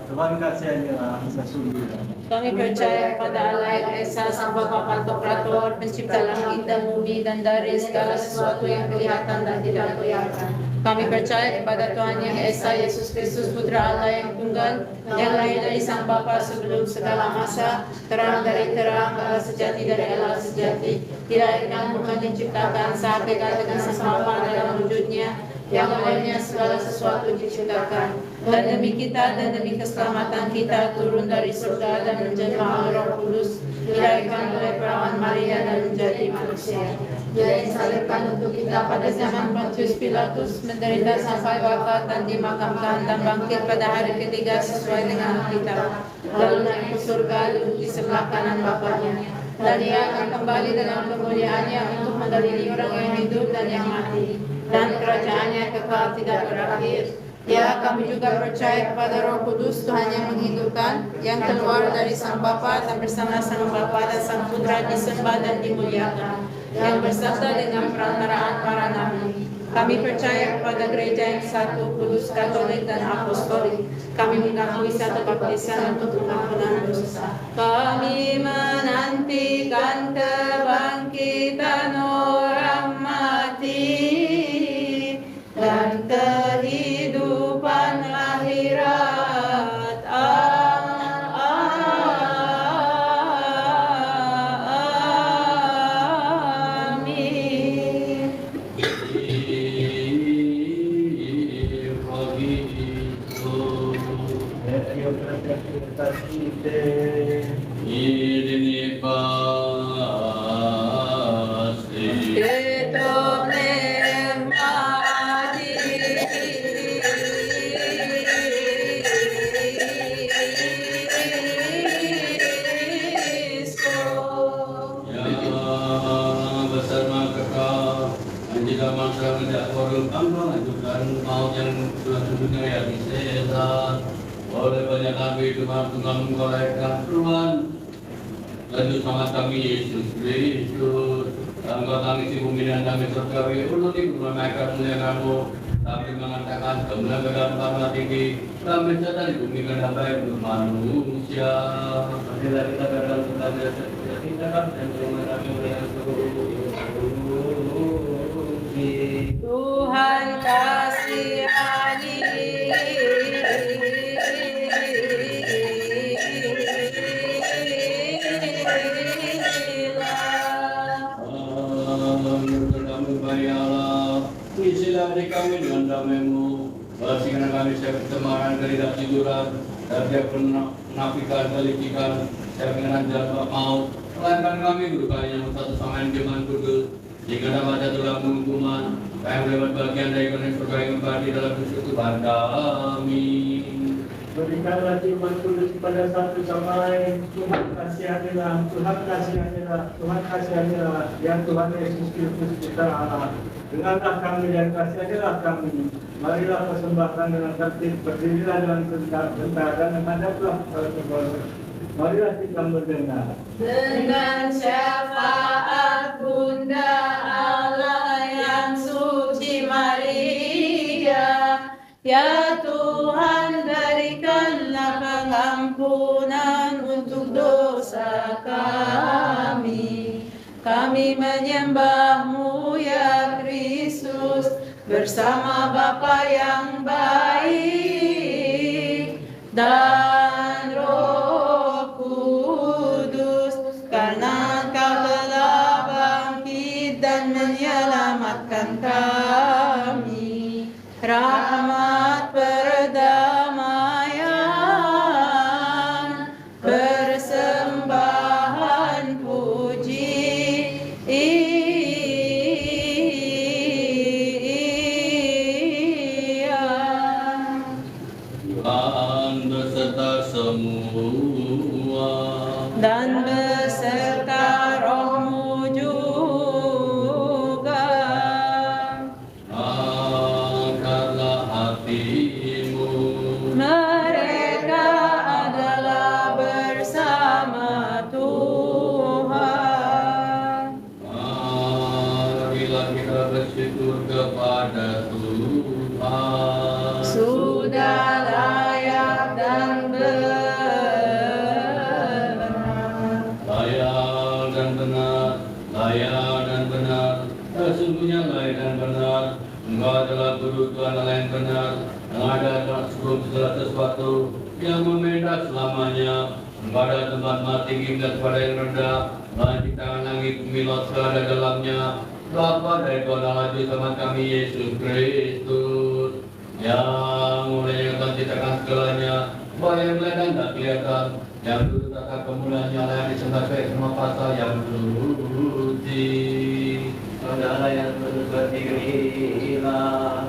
sesungguhnya. Kami percaya pada Allah yang Esa, Sang Bapa Pantokrator, pencipta langit dan bumi dan dari segala sesuatu yang kelihatan dan tidak kelihatan. Kami percaya kepada Tuhan yang Esa, Yesus Kristus, Putra Allah yang tunggal, yang lahir dari Sang Bapa sebelum segala masa, terang dari terang, Allah sejati dari Allah sejati, dilahirkan bukan diciptakan, sehakikat dengan Sang Bapa dalam wujudnya, yang olehnya segala sesuatu diciptakan. Dan demi kita dan demi keselamatan kita turun dari surga dan menjelma oleh Roh Kudus, dilahirkan oleh perawan Maria dan menjadi manusia. Dia disalibkan untuk kita pada zaman Pontius Pilatus, menderita sampai wafat dan dimakamkan dan bangkit pada hari ketiga sesuai dengan Alkitab. Lalu naik ke surga, duduk di sebelah kanan Bapanya. Dan Dia akan kembali dalam kemuliaannya untuk mengadili orang yang hidup dan yang mati. Dan kerajaannya kekal tidak berakhir. Ya, kami juga percaya kepada Roh Kudus, Tuhan yang menghidupkan, yang keluar dari Sang Bapa dan bersama Sang Bapa dan Sang Putra disembah dan dimuliakan, yang berserta dengan perantaraan para nabi. Kami percaya kepada gereja yang satu, kudus, katolik, dan apostolik. Kami mengakui satu baptisan untuk pengampunan dosa. Kami menantikan kebangkitan orang mati dan kehidupan akhirat. Amin. kasite. Irini pasti. Ito memadi Yang besar maka anjila mangsa tidak korum ambang ajukan maut yang sudah sebutnya ya disetan oleh banyak nabi Tuhan Tunggal mengkolekkan Tuhan lanjut sangat kami Yesus Kristus Engkau tangisi bumi dan kami surgawi untuk ibu mereka mulia kamu kami mengatakan kemuliaan karena tinggi kami catat di bumi karena baik untuk manusia Marilah kita berdoa kepada kita dan terima kasih yang Tuhan kasihani kami bayalah isilah di kami dengan damai-Mu bersihkan kami setiap kecemaran dari tiduran dan setiap penafikan kelicikan setiap pengenan jalan maut melainkan kami berupaya yang satu sama yang firman kudus jika dapat jatuhlah hukuman kami mendapat bagian dari kebenaran surga yang abadi dalam Kristus Tuhan kami. Berikanlah firman kudus kepada satu sama lain. Tuhan kasihanilah, Tuhan kasihanilah, Tuhan kasihanilah. Ya Tuhan Yesus Kristus kita Allah. Dengarlah kami dan kasihanilah kami. Marilah persembahkan dengan tertib, berdirilah dengan bentar dan menghadaplah kepada Tuhan. Marilah kita mendengar. dengan syafaat Bunda Allah yang suci Maria, ya Tuhan berikanlah pengampunan untuk dosa kami. Kami menyembah-Mu ya Kristus bersama Bapa yang baik dan Roh Kudus, karena Engkau telah bangkit dan menyelamatkan kami. Rahmat perdamaian, persembahan puji, Tuhan beserta semua dan beserta rohmu juga. angkatlah hatimu Mereka adalah bersama Tuhan. marilah kita bersyukur kepada Tuhan Sudah layak dan benar. layak dan benar, layak dan benar, sesungguhnya layak dan benar. Engkau adalah Guru Tuhan Allah yang benar, yang ada sebelum segala sesuatu, yang meminta selamanya. Engkau adalah tempat mati hingga kepada yang rendah, menciptakan langit bumi laut segala dalamnya. Bapa dari Tuhan Allah sama kami Yesus Kristus, yang mulai akan ciptakan segalanya, bahwa yang melihat dan tak kelihatan, yang dulu tak kemuliaan yang layak disembah sebagai semua pasal yang suci. Saudara yang berdirilah.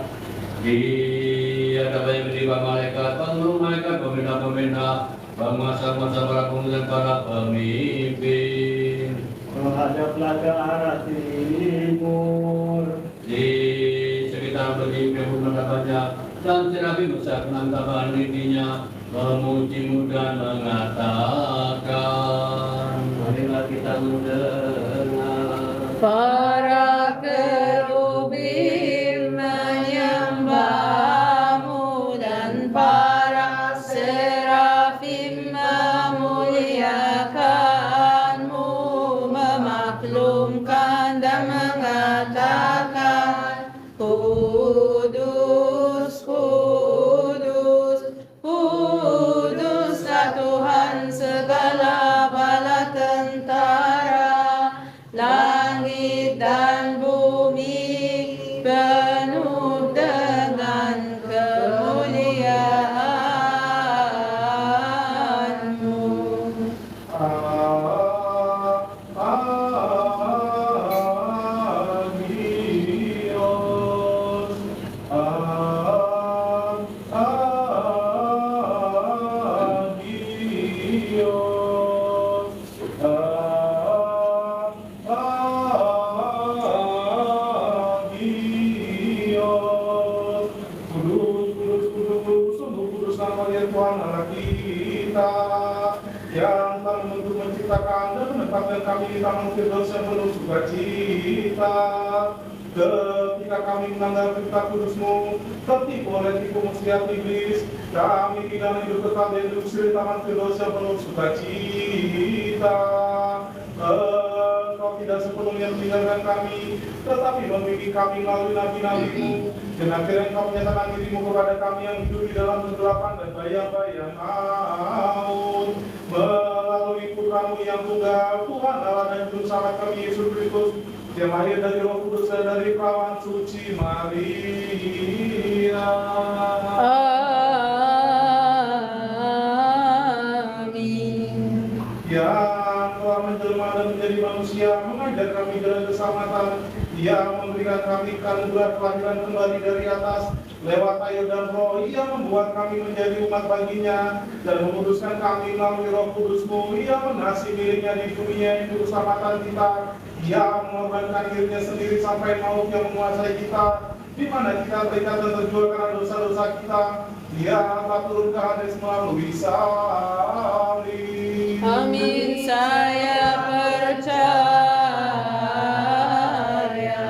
Dia dapat yang menimba malaikat, penuh malaikat, pemindah-pemindah, penguasa-penguasa, para pemuda dan para pemimpin. Menghadaplah ke arah timur. Di sekitar berdiri hadapannya dan serafim besar penangkapan intinya memujimu dan mengatakan, Marilah kita mendengar. Para kerubim menyembah-Mu dan para serafim memuliakan-Mu, memaklumkan dan mengatakan, Kudus, Kudus, Kuduslah Tuhan segala bala tentara, langit dan bumi penuh dengan kemuliaan-Mu. yang telah membentuk, menciptakan dan menempatkan kami di taman Firdaus yang penuh sukacita. Ketika kami melanggar perintah kudus-Mu, tertipu oleh tipu muslihat iblis, kami tidak hidup tetap dan hidup di taman Firdaus yang penuh sukacita. Engkau tidak sepenuhnya meninggalkan kami, tetapi membimbing kami melalui nabi-nabi-Mu. Dan akhirnya Engkau menyatakan diri-Mu kepada kami yang hidup di dalam kegelapan dan bayang-bayang maut. Melalui Putra-Mu yang tunggal, Tuhan Allah dan Juru Selamat kami Yesus Kristus, yang lahir dari Roh Kudus dan dari perawan suci Maria. Amin. Yang telah menjelma dan menjadi manusia, mengajar kami jalan keselamatan, yang memberikan kami anugerah kelahiran kembali dari atas lewat air dan roh, yang membuat kami menjadi umat baginya dan memutuskan kami melalui Roh Kudus-Mu, yang mengasihi miliknya di dunia yang juru keselamatan kita, yang mengorbankan dirinya sendiri sampai maut yang menguasai kita, di mana kita terikat dan terjual karena dosa-dosa kita. Dia telah turun ke Hades melalui salib. Amin, saya percaya. Dia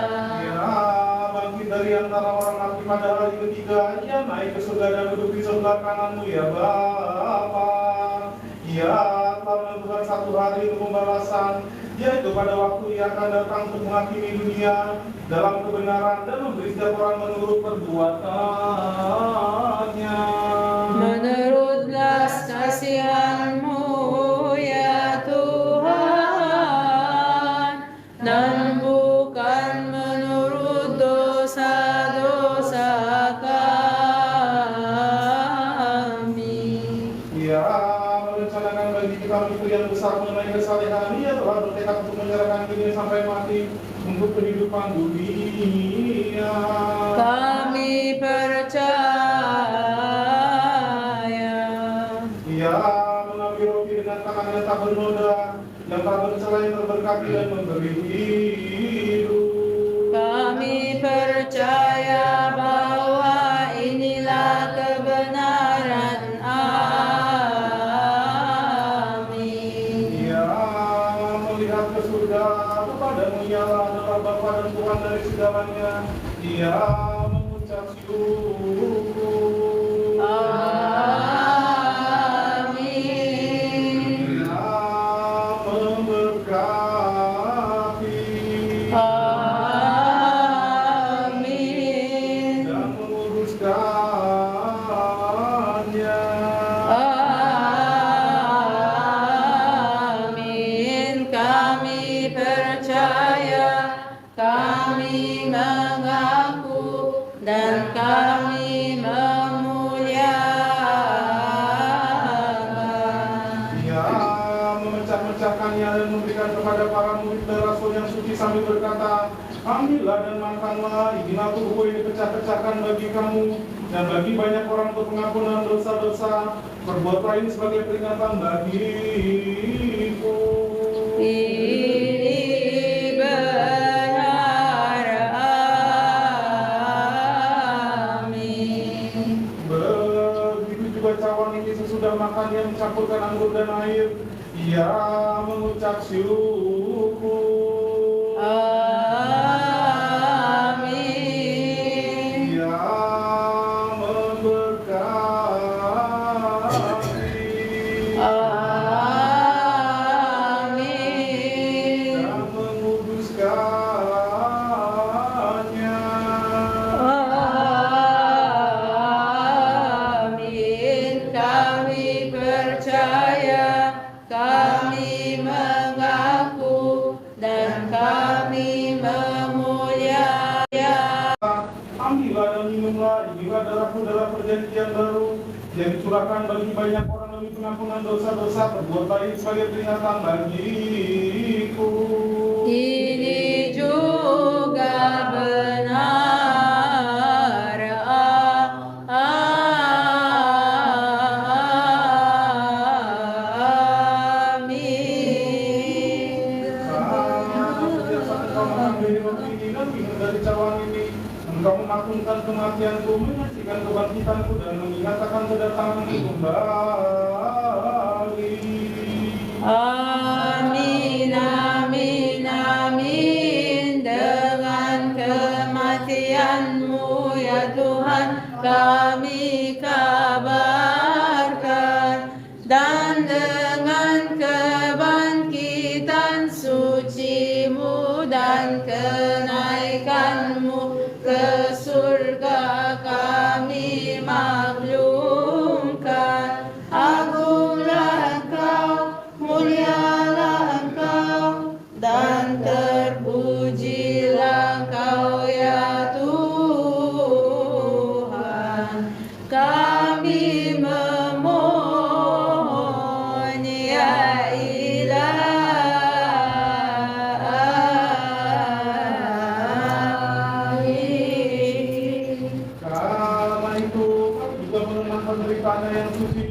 bangkit dari antara orang mati pada hari ketiga. Ia naik ke surga dan duduk di sebelah kanan-Mu ya Bapa. Ia telah menentukan satu hari untuk pembalasan, yaitu pada waktu Ia akan datang untuk menghakimi dunia dalam kebenaran dan memberi setiap orang menurut perbuatannya. Menurut belas kasihan-Mu ya Tuhan, dan bukan menurut dosa-dosa kami. Ia merencanakan bagi kita mimpi yang besar mengenai kesalehan. Ia telah bertekad untuk menyerahkan dirinya sampai mati untuk kehidupan dunia. Kami percaya. Ia mengambil roti dengan tangannya tak bernoda, yang tak bercela, yang terberkati dan memberi hidup. Kami percaya bahwa inilah kebenaran. Amin. Ia melihat ke surga, kepada-Mu ialah adalah Bapa dan Tuhan dari segalanya. Ia mengucap syukur. Amin. Ia memberkati Amin. dan menguruskannya. Amin. Kami percaya, kami mengaku, dan kami memuliakan. Ia memecah-mecahkannya dan memberikan kepada para murid dan rasul yang suci sambil berkata, ambillah dan makanlah, inilah tubuhku yang dipecah-pecahkan bagi kamu dan bagi banyak orang untuk pengampunan dosa-dosa. Perbuatlah ini sebagai peringatan bagiku. Ini benar. Amin. Begitu juga cawan ini sesudah makan dia mencampurkan anggur dan air. Ia mengucap syukur. Amin. Ia memberkati Amin. dan menguduskannya. Amin. Kami percaya, kami mengaku, dan kami memuliakan. Ambillah dan minumlah, inilah darahku dalam perjanjian baru yang dicurahkan bagi banyak orang demi pengampunan dosa-dosa. Perbuatlah ini sebagai peringatan bagiku. Ini juga benar. Amin. Sejak saat engkau mengambil roti ini dan minum dari cawan ini, engkau memaklumkan kematianku, menyaksikan kebangkitanku, dan mengingat akan kedatanganku kembali. dengan kebangkitan sucimu dan kenaikanmu ke surga kami maklumkan. Agunglah Engkau, mulialah Engkau, dan terpujilah Engkau ya Tuhan. Kami memohon ya Ilahi. Karena itu kami juga mengenang penderitaannya yang suci,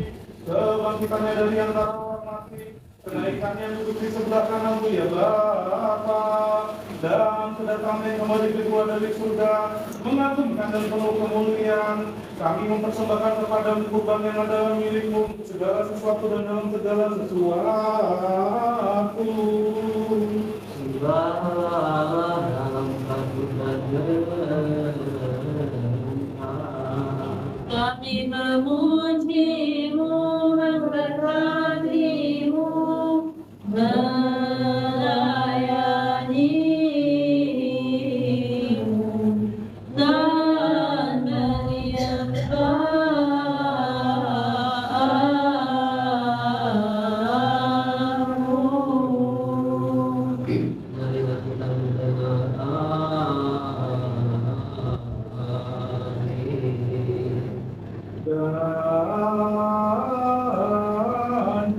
kebangkitannya dari antara orang mati, kenaikannya duduk di sebelah kananmu ya Bapa, dan kedatangannya kembali kedua dari surga, mengagumkan dan penuh kemuliaan. Kami mempersembahkan kepadamu kurban yang adalah milikmu, segala sesuatu dan dalam segala sesuatu. Kami memujimu, memberkatimu, melayanimu, dan menyembahmu.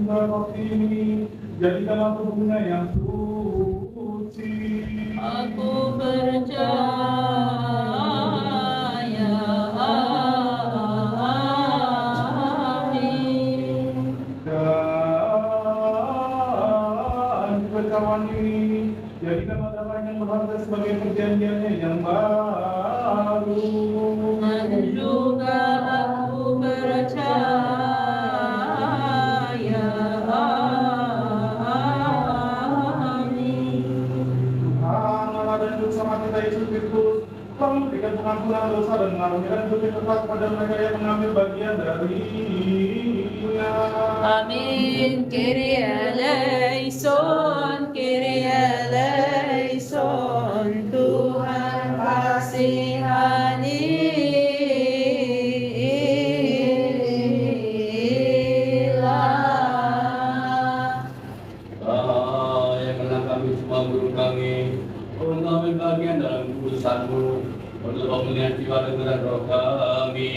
Dan roti ini jadikanlah tubuhnya yang suci. Aku percaya, amin. Dan berkawan ini jadikanlah darah yang berharga sebagai perjanjiannya yang baru. Dan juga aku percaya, amin. Tuhan Allah dan Juru Selamat kita Yesus Kristus telah memberikan pengampunan dosa dan mengaruniakan hidup yang kekal kepada mereka yang mengambil bagian darinya. Amin. Kyrie eleison, Kyrie eleison. Tuhan kasihanilah. Yang kenal kami semua guru kami, untuk kami bagian dalam kudusanmu, untuk pemulihan jiwa dan roh kami.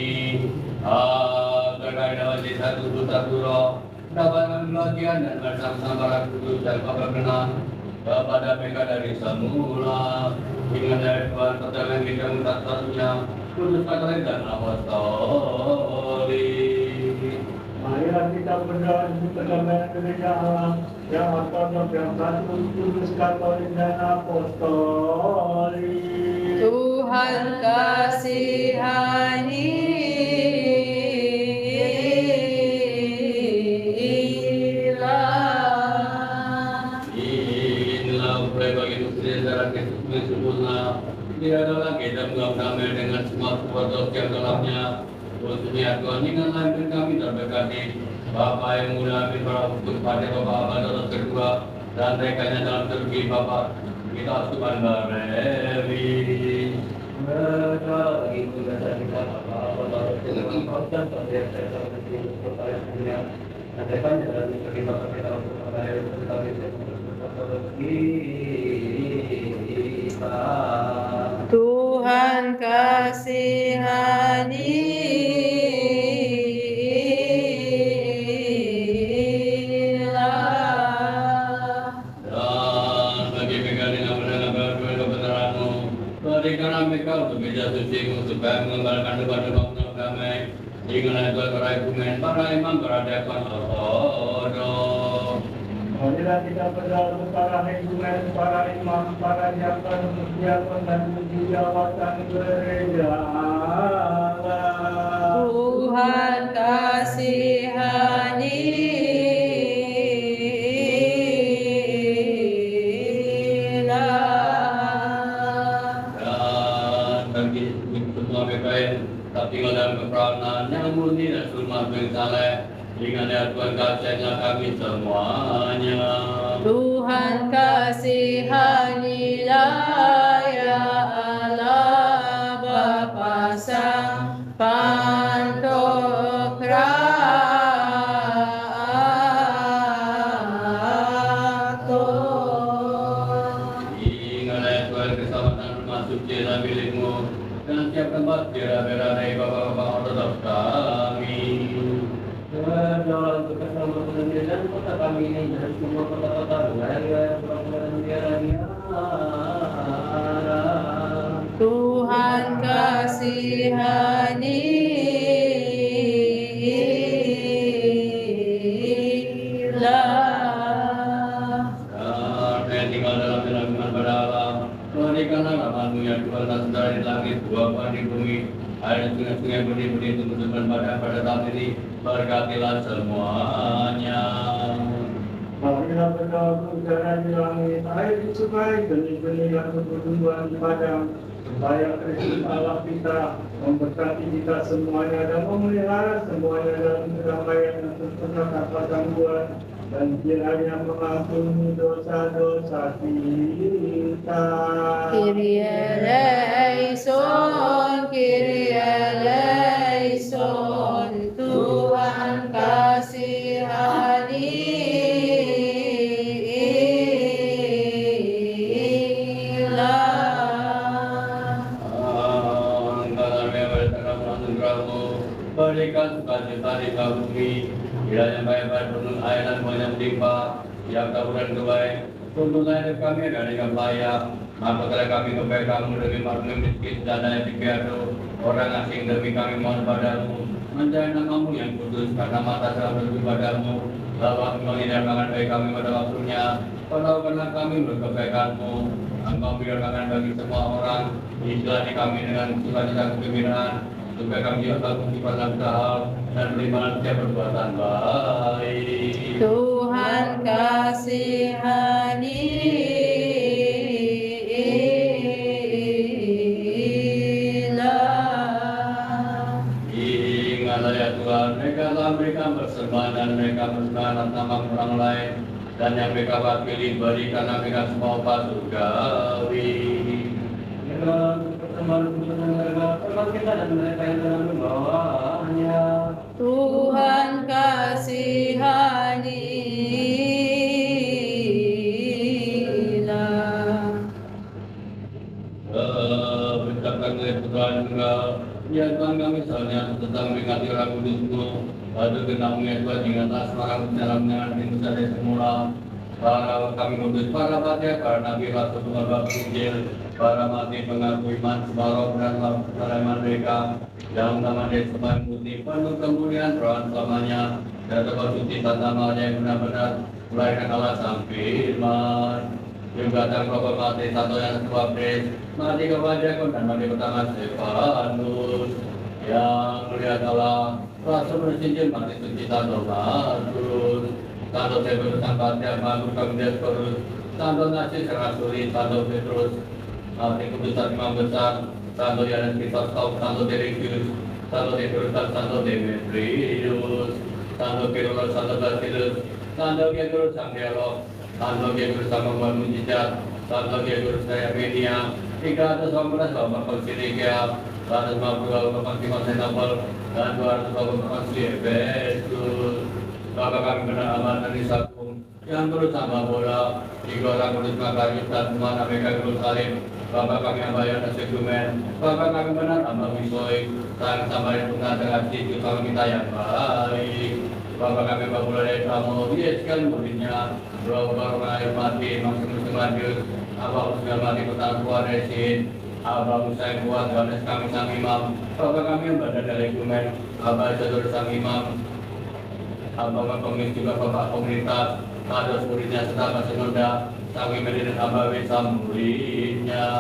Agar dapat di satu roh, dapat bagian dan bersama-sama para kudus dan kebenaran kepada mereka dari semula. Hingga dari Tuhan pertama kita minta satunya, kudus katolik dan apostolik. Marilah kita berdoa untuk perdamaian gereja Allah yang ortodoks, yang satu, kudus, katolik, dan apostolik. Tuhan kasihanilah. Inilah upaya bagi Muslim darah Kristus yang sempurna. Tidak ada lagi kita mengambil dengan semua kuat yang dalamnya. Khususnya Tuhan ingatlah kami terberkati. Bapa yang mulia, amin para hukum pada Bapa Abad terus kedua dan rekannya dalam tergi Bapa. Kita Tuhan berlewi. Berkali kita dari Bapa Abad dengan konsep dan saya dunia. Dan rekannya dalam tergi Bapa kita untuk membayar Tuhan kasihanilah. Dan bagi mereka dengan mendengar kebenaran-Mu, berikanlah mereka untuk bija suci supaya mengembalikan doa-doa untuk damai. Ingatlah Tuhan para ekumen, para imam, para diakon, Marilah kita berdoa untuk para ekumen, para imam, para diakon, dan jawatan gereja Allah. Tuhan kasihanilah. Dan bagi semua PPN, tapi dalam keperawanan yang murni dan sulma yang saleh, Ingat ya Tuhan kasihnya kami semuanya. Tuhan kasihanilah ya Allah Bapa Sang Pantokrator. Ingat ya Tuhan keselamatan rumah suci dan milikmu dan setiap tempat bera-bera dari Bapak-Bapak Ortodoks kami. Doa untuk keselamatan diri dan kota kami ini dan semua kota-kota wilayah perwakilan daerahnya. Tuhan kasihanilah. Kami yang tinggal dalam naungan pada Allah, berikanlah rahmat-Mu ya Tuhan dan saudara di langit, Bapa di bumi, air dan sungai-sungai benih-benih tumbuh-tumbuhan pada tahun ini, berkatilah semuanya. Marilah berdoa udara di langit, air di sungai, benih-benih yang tumbuh-tumbuhan di padang, supaya Kristus Allah kita memberkati kita semuanya dan memelihara semuanya dalam kedamaian dan sempurna tanpa gangguan, dan kiranya mengampuni dosa-dosa kita. Kyrie eleison, Kyrie eleison, Tuhan kasihanilah. Berikan sukacita di bumi, kiranya baik-baik penuh air dan banyak melimpah, yang taburan kebaik, tuntunlah hidup kami dari yang layak, maka kami kepada kamu demi makhluk miskin dan yang piatu, orang asing demi kami mohon padamu, menjadi namamu yang kudus karena mata selalu padamu, lalu menghindarkan baik kami pada waktunya, perlakukanlah kami berkebaikanmu, engkau biarkan bagi semua orang, istilahnya kami dengan sukacita kegembiraan, supaya kami juga tahu sifat hal dan beriman setiap perbuatan baik. Tuhan kasihanilah. Ingatlah ya Tuhan, mereka telah memberikan persembahan dan mereka bersembahan atas nama orang lain, dan yang mereka wakili berikan mereka semua upah surgawi. Pertemuan kita dan mereka yang dalam bawahnya. Tuhan kasihanilah. Bercakap oleh Tuhan Engkau, ya Tuhan kami soalnya tentang mengingati orang kudus-Mu, lalu kenangnya Tuhan ingatlah semangat dalam dengan Indonesia dari semula, para kami kudus, para patriark, para nabi, rasul, Tuhan, Injil, para mati pengaku iman, sebarok dan sulaiman mereka, yang nama dari semua putih, penuh kemuliaan Tuhan selamanya, dan tempat suci tanda namanya yang benar-benar, mulai dari Allah sampai firman. Juga dan Bapak mati satu yang baptis, mati kepada dan mati pertama Stefanus, yang melihat Allah, Rasul bersinjil mati suci satu Markus, satu Petrus sang patriark Markus kemudian Petrus, satu Narsis Rasuli, satu Petrus, mati keputusan imam besar, satu Yohanes Kristus, satu Derigius, satu Petrus, satu Demetrius, satu Kirulus, satu Basilus, satu Petrus sang dialog, satu Yesus sama buat mujizat, satu Yesus saya media, 318 Bapak Konsilikia, 150 Bapak Konstantinopel, dan 200 Bapak Konsili Efesus. Bapak kami benar aman dan disakung, yang terus sama bola, 3 orang kudus Makassar dan semua Amerika Yerusalem. Bapak kami ambayan dan sekumen, Bapak kami benar amal wisoi, sang sama yang tengah kasih kami kita yang baik. Bapak kami Bapak dari kamu, dia sekali muridnya, Bapak air mati, maksud Madius, Abang segala mati petang kuat resin, Abang saya kuat, Yohanes kami sang imam, Bapak kami yang berada dari kumen, Abang jadul sang imam, Abang pemimpin juga Bapak komunitas, ada muridnya serta masih muda, sang imam dan Abang bisa muridnya.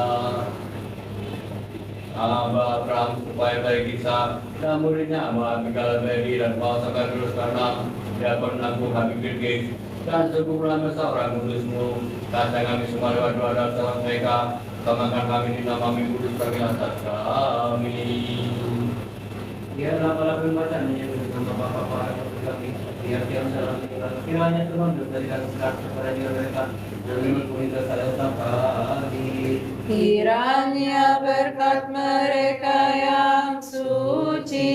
Abah Pram supaya baik kisah dan muridnya Abah Mikael Bedi dan Paul Sakar terus karena dia pernah Habib Birgis dan sekumpulan besar orang kudusmu kata kami semua lewat doa dan salam mereka samakan kami di nama kudus pergilasan kami. Dia adalah para pembacaan yang bersama Bapak-Bapak kami. Biar tiang salam kita. Kiranya Tuhan memberikan sekat kepada diri mereka dan mengampuni dosa kami. Kiranya berkat mereka yang suci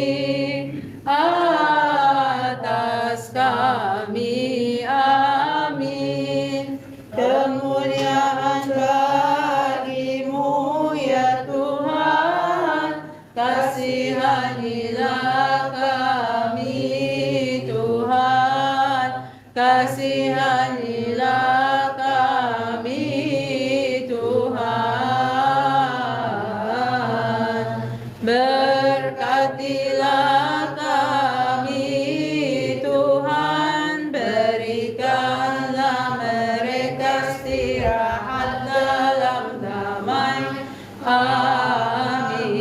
atas kami, amin. Kemuliaan bagimu ya Tuhan, kasihanilah kami Tuhan, kasihanilah kami Tuhan. Berkatilah kami Tuhan, berikanlah mereka istirahat dalam damai. Amin.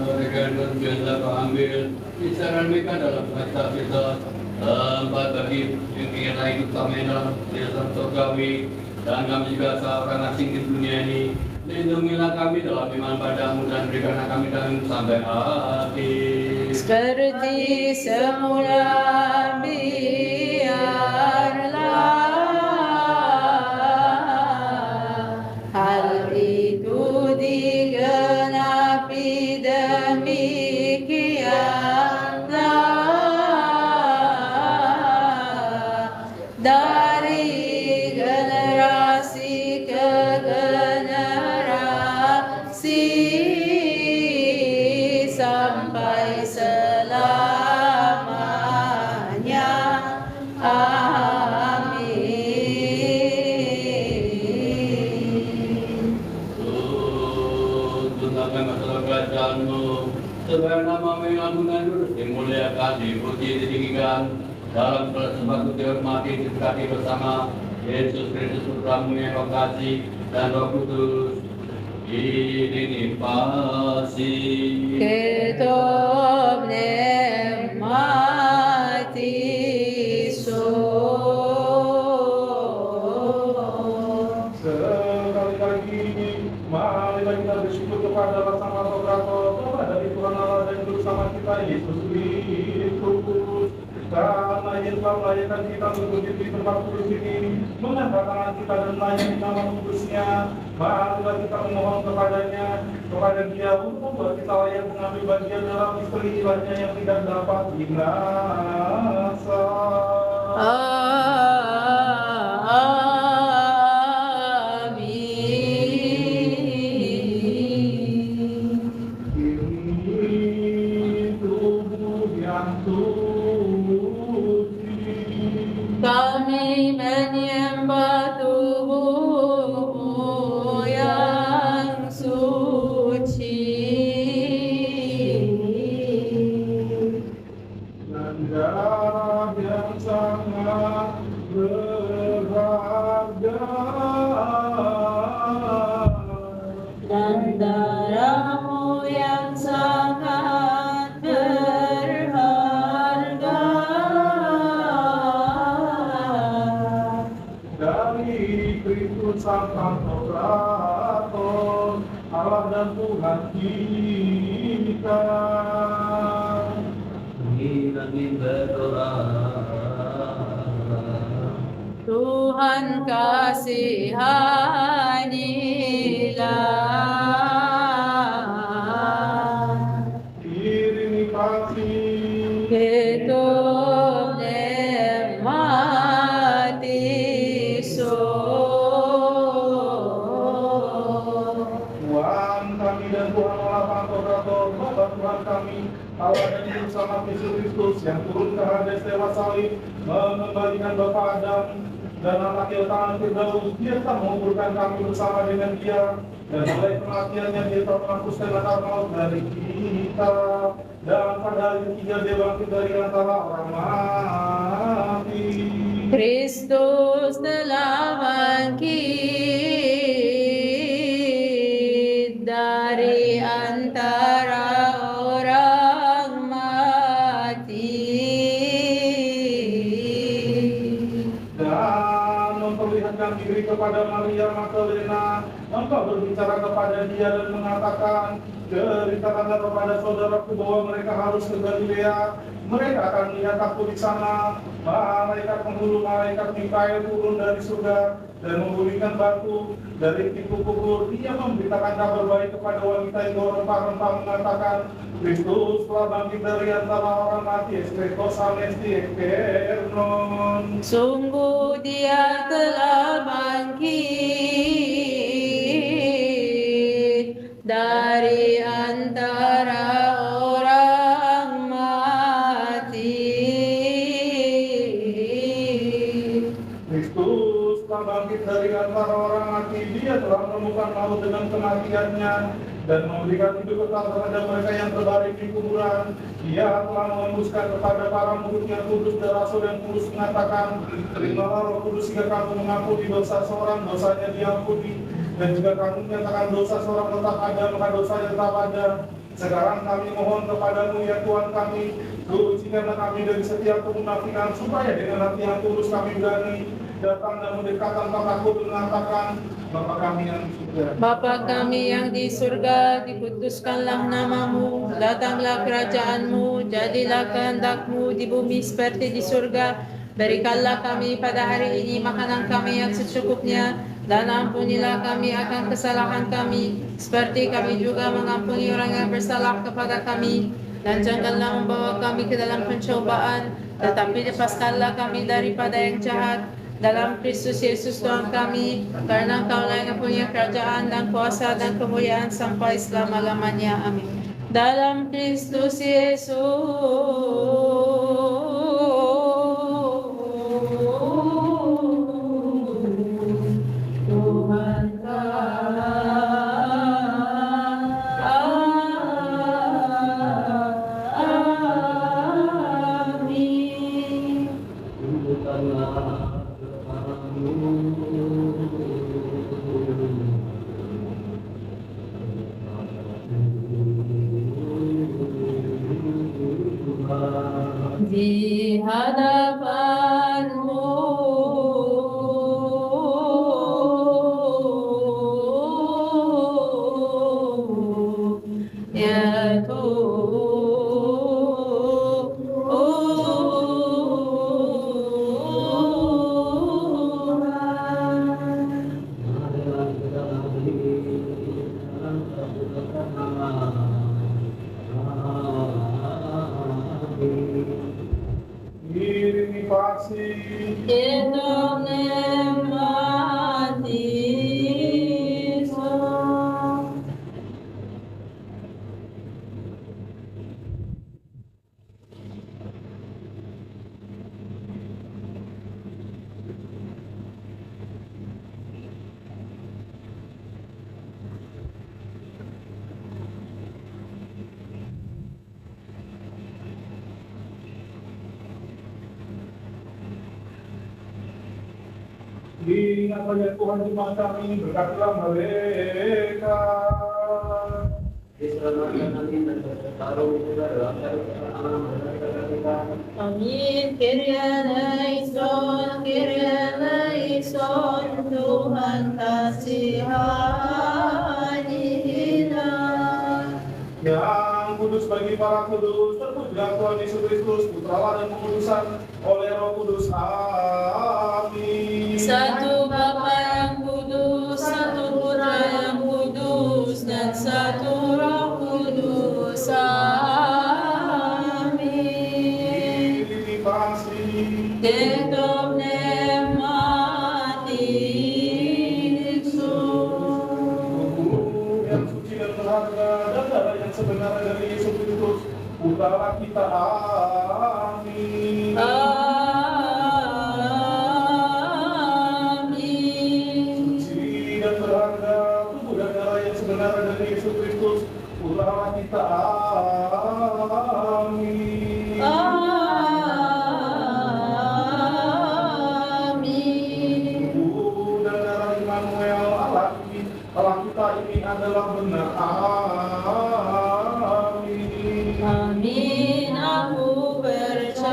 Mereka biasa ambil kisaran mereka dalam kata kita tempat bagi yang ingin hidup kami dalam desa kami, dan kami juga seorang asing di dunia ini. Lindungilah kami dalam iman padamu dan berikanlah kami dalam sampai akhir. Seperti semula biarlah hal itu digenapi, demikianlah dari generasi ke generasi sampai selamanya. Amin. Tentang masalah kerajaanmu, supaya nama-Mu yang agung dan kudus dimuliakan, dipuji, ditinggikan dalam segala sesuatu, dihormati, diberkati bersama Yesus Kristus Putra-Mu yang Roh Kasih dan Roh Kudus. Ini pasti Ketop mati so. Sekali lagi, marilah kita bersyukur kepada Allah Sang Maha Teratur, kepada Tuhan Allah dan Guru sama kita Yesus Kristus. Karena Ia telah melahirkan kita untuk di tempat kudus ini, mengangkat tangan kita dan melayani nama kudusnya. Marilah kita memohon kepadanya, kepada Dia untuk membuat kita layak mengambil bagian dalam istilahnya yang tidak dapat binasa. Amin. Ini tubuh yang suci. Kami menyembah tubuh-Mu yang suci. Dan darah yang sangat berharga. Dan darah-Mu yang sangat berharga. Dari Kristus Sang Pantokrator, Allah dan Tuhan kita. Kami berdoa. Tuhan kasihanilah. Iringi kasih. Ketop mati so. Tuhan kami dan Tuhan Allah Pantokrator, Bapa Tuhan kami, Allah dan Ibu sama Yesus Kristus yang turun ke Hades lewat salib, mengembalikan Bapa Adam dan anak Yohanes Firdaus. Dia telah menguburkan kami bersama dengan Dia, dan oleh kematiannya Dia telah menghapuskan akal maut dari kita, dan pada hari ketiga Dia bangkit dari antara orang mati. Kristus telah bangkit dari antara orang mati. Dan memperlihatkan diri kepada Maria Magdalena, Engkau berbicara kepada dia dan mengatakan, ceritakanlah kepada saudaraku bahwa mereka harus ke Galilea. Mereka akan melihat aku di sana. Malaikat penghulu malaikat Mikael turun dari surga dan membunyikan batu dari pintu kubur. Dia memberitakan kabar baik kepada wanita itu rempah-rempah mengatakan, Kristus telah bangkit dari antara orang mati. Kristus amesti ekernon. Sungguh dia telah bangkit dari antara orang mati. Kristus telah bangkit dari antara orang mati. Dia telah menemukan maut dengan kematiannya dan memberikan hidup kekal kepada mereka yang terbaring di kuburan. Dia telah mengembuskan kepada para muridnya kudus dan rasul yang kudus mengatakan, terimalah Roh Kudus jika kamu mengampuni dosa seorang, dosanya diampuni, dan jika kamu menyatakan dosa seorang tetap ada, maka dosanya tetap ada. Sekarang kami mohon kepadamu ya Tuhan kami, sucikanlah kami dari setiap kemunafikan, supaya dengan hati yang tulus kami berani datang dan mendekatkan Bapa-Ku dan mengatakan, Bapa kami yang di surga. Bapa kami yang di surga, dikuduskanlah namamu, datanglah kerajaanmu, jadilah kehendakmu di bumi seperti di surga. Berikanlah kami pada hari ini makanan kami yang secukupnya, dan ampunilah kami akan kesalahan kami, seperti kami juga mengampuni orang yang bersalah kepada kami. Dan janganlah membawa kami ke dalam pencobaan, tetapi lepaskanlah kami daripada yang jahat. Dalam Kristus Yesus Tuhan kami, karena Engkaulah yang punya kerajaan dan kuasa dan kemuliaan sampai selama-lamanya. Amin. Dalam Kristus Yesus Tuhan kami. Di hadapanmu ya Irimi pasi, ingat saja Tuhan jemaat kami, berkatilah mereka. Diselamatkan kami dan bertarung juga dalam Amin. Kyrie eleison, Kyrie eleison, Tuhan kasihanilah. Yang kudus bagi para kudus, terpujilah Tuhan Yesus Kristus, Putra dan pengudusan oleh Roh Kudus. Amin. Satu Bapa yang kudus, satu Putra yang kudus, dan satu Roh Kudus. Amin. Irimi pasi, Tetap nemati Yesus. yang suci dan berharga, dan darah yang sebenarnya dari Yesus Kristus, Putra kita. Amin. Amin. Suci dan berharga, tubuh dan darah yang sebenarnya dari Yesus Kristus, Putra kita. Amin. Amin. Tubuh dan darah Immanuel Allah kita ini adalah benar. Amin. Amin. Aku percaya.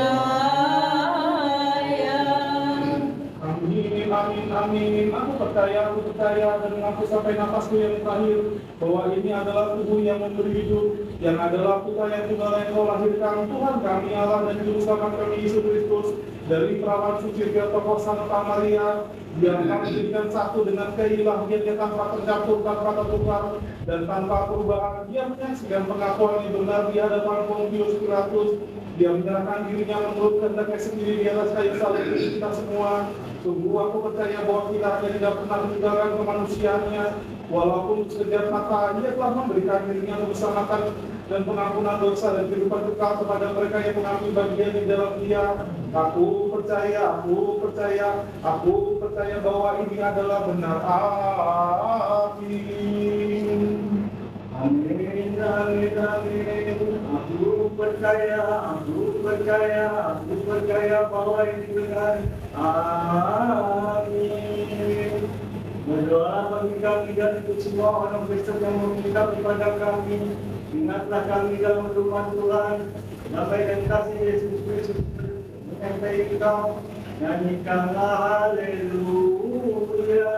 Amin, amin, amin. Aku percaya aku percaya dan mengaku sampai nafasku yang terakhir bahwa ini adalah tubuh yang memberi hidup, yang adalah putra yang tunggal yang kau lahirkan, Tuhan kami Allah dan Juru Selamat kami Yesus Kristus, dari perawan suci Theotokos Santa Maria, yang kami jadikan satu dengan keilahiannya tanpa tercampur, tanpa tertukar, dan tanpa perubahan. Dia menyaksikan pengakuan yang benar di hadapan Pontius Pilatus. Dia menyerahkan dirinya menurut kehendaknya sendiri di atas kayu salib untuk kita semua. Sungguh aku percaya bahwa kita hanya tidak pernah meninggalkan kemanusiaannya, walaupun sekejap mata Ia telah memberikan dirinya untuk keselamatan dan pengampunan dosa dan kehidupan kekal kepada mereka yang mengambil bagian di dalam Dia. Aku percaya bahwa ini adalah benar. Amin. Amin, amin, amin. Aku percaya bahwa ini benar. Amin. Berdoa bagi kami dan untuk semua orang Kristen yang meminta kepada kami. Ingatlah kami dalam rumah Tuhan. Damai dan kasih Yesus Kristus menyertai Engkau. Nyanyikanlah haleluya.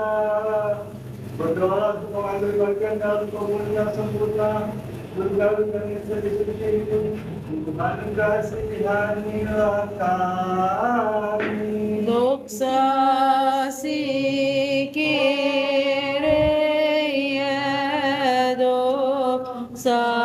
Berdoa untuk mengambil bagian dalam komunitas sempurna, bergaul dengan sedih-sedih itu, untuk kasihanilah kami. Doxa si Kyrie, doxa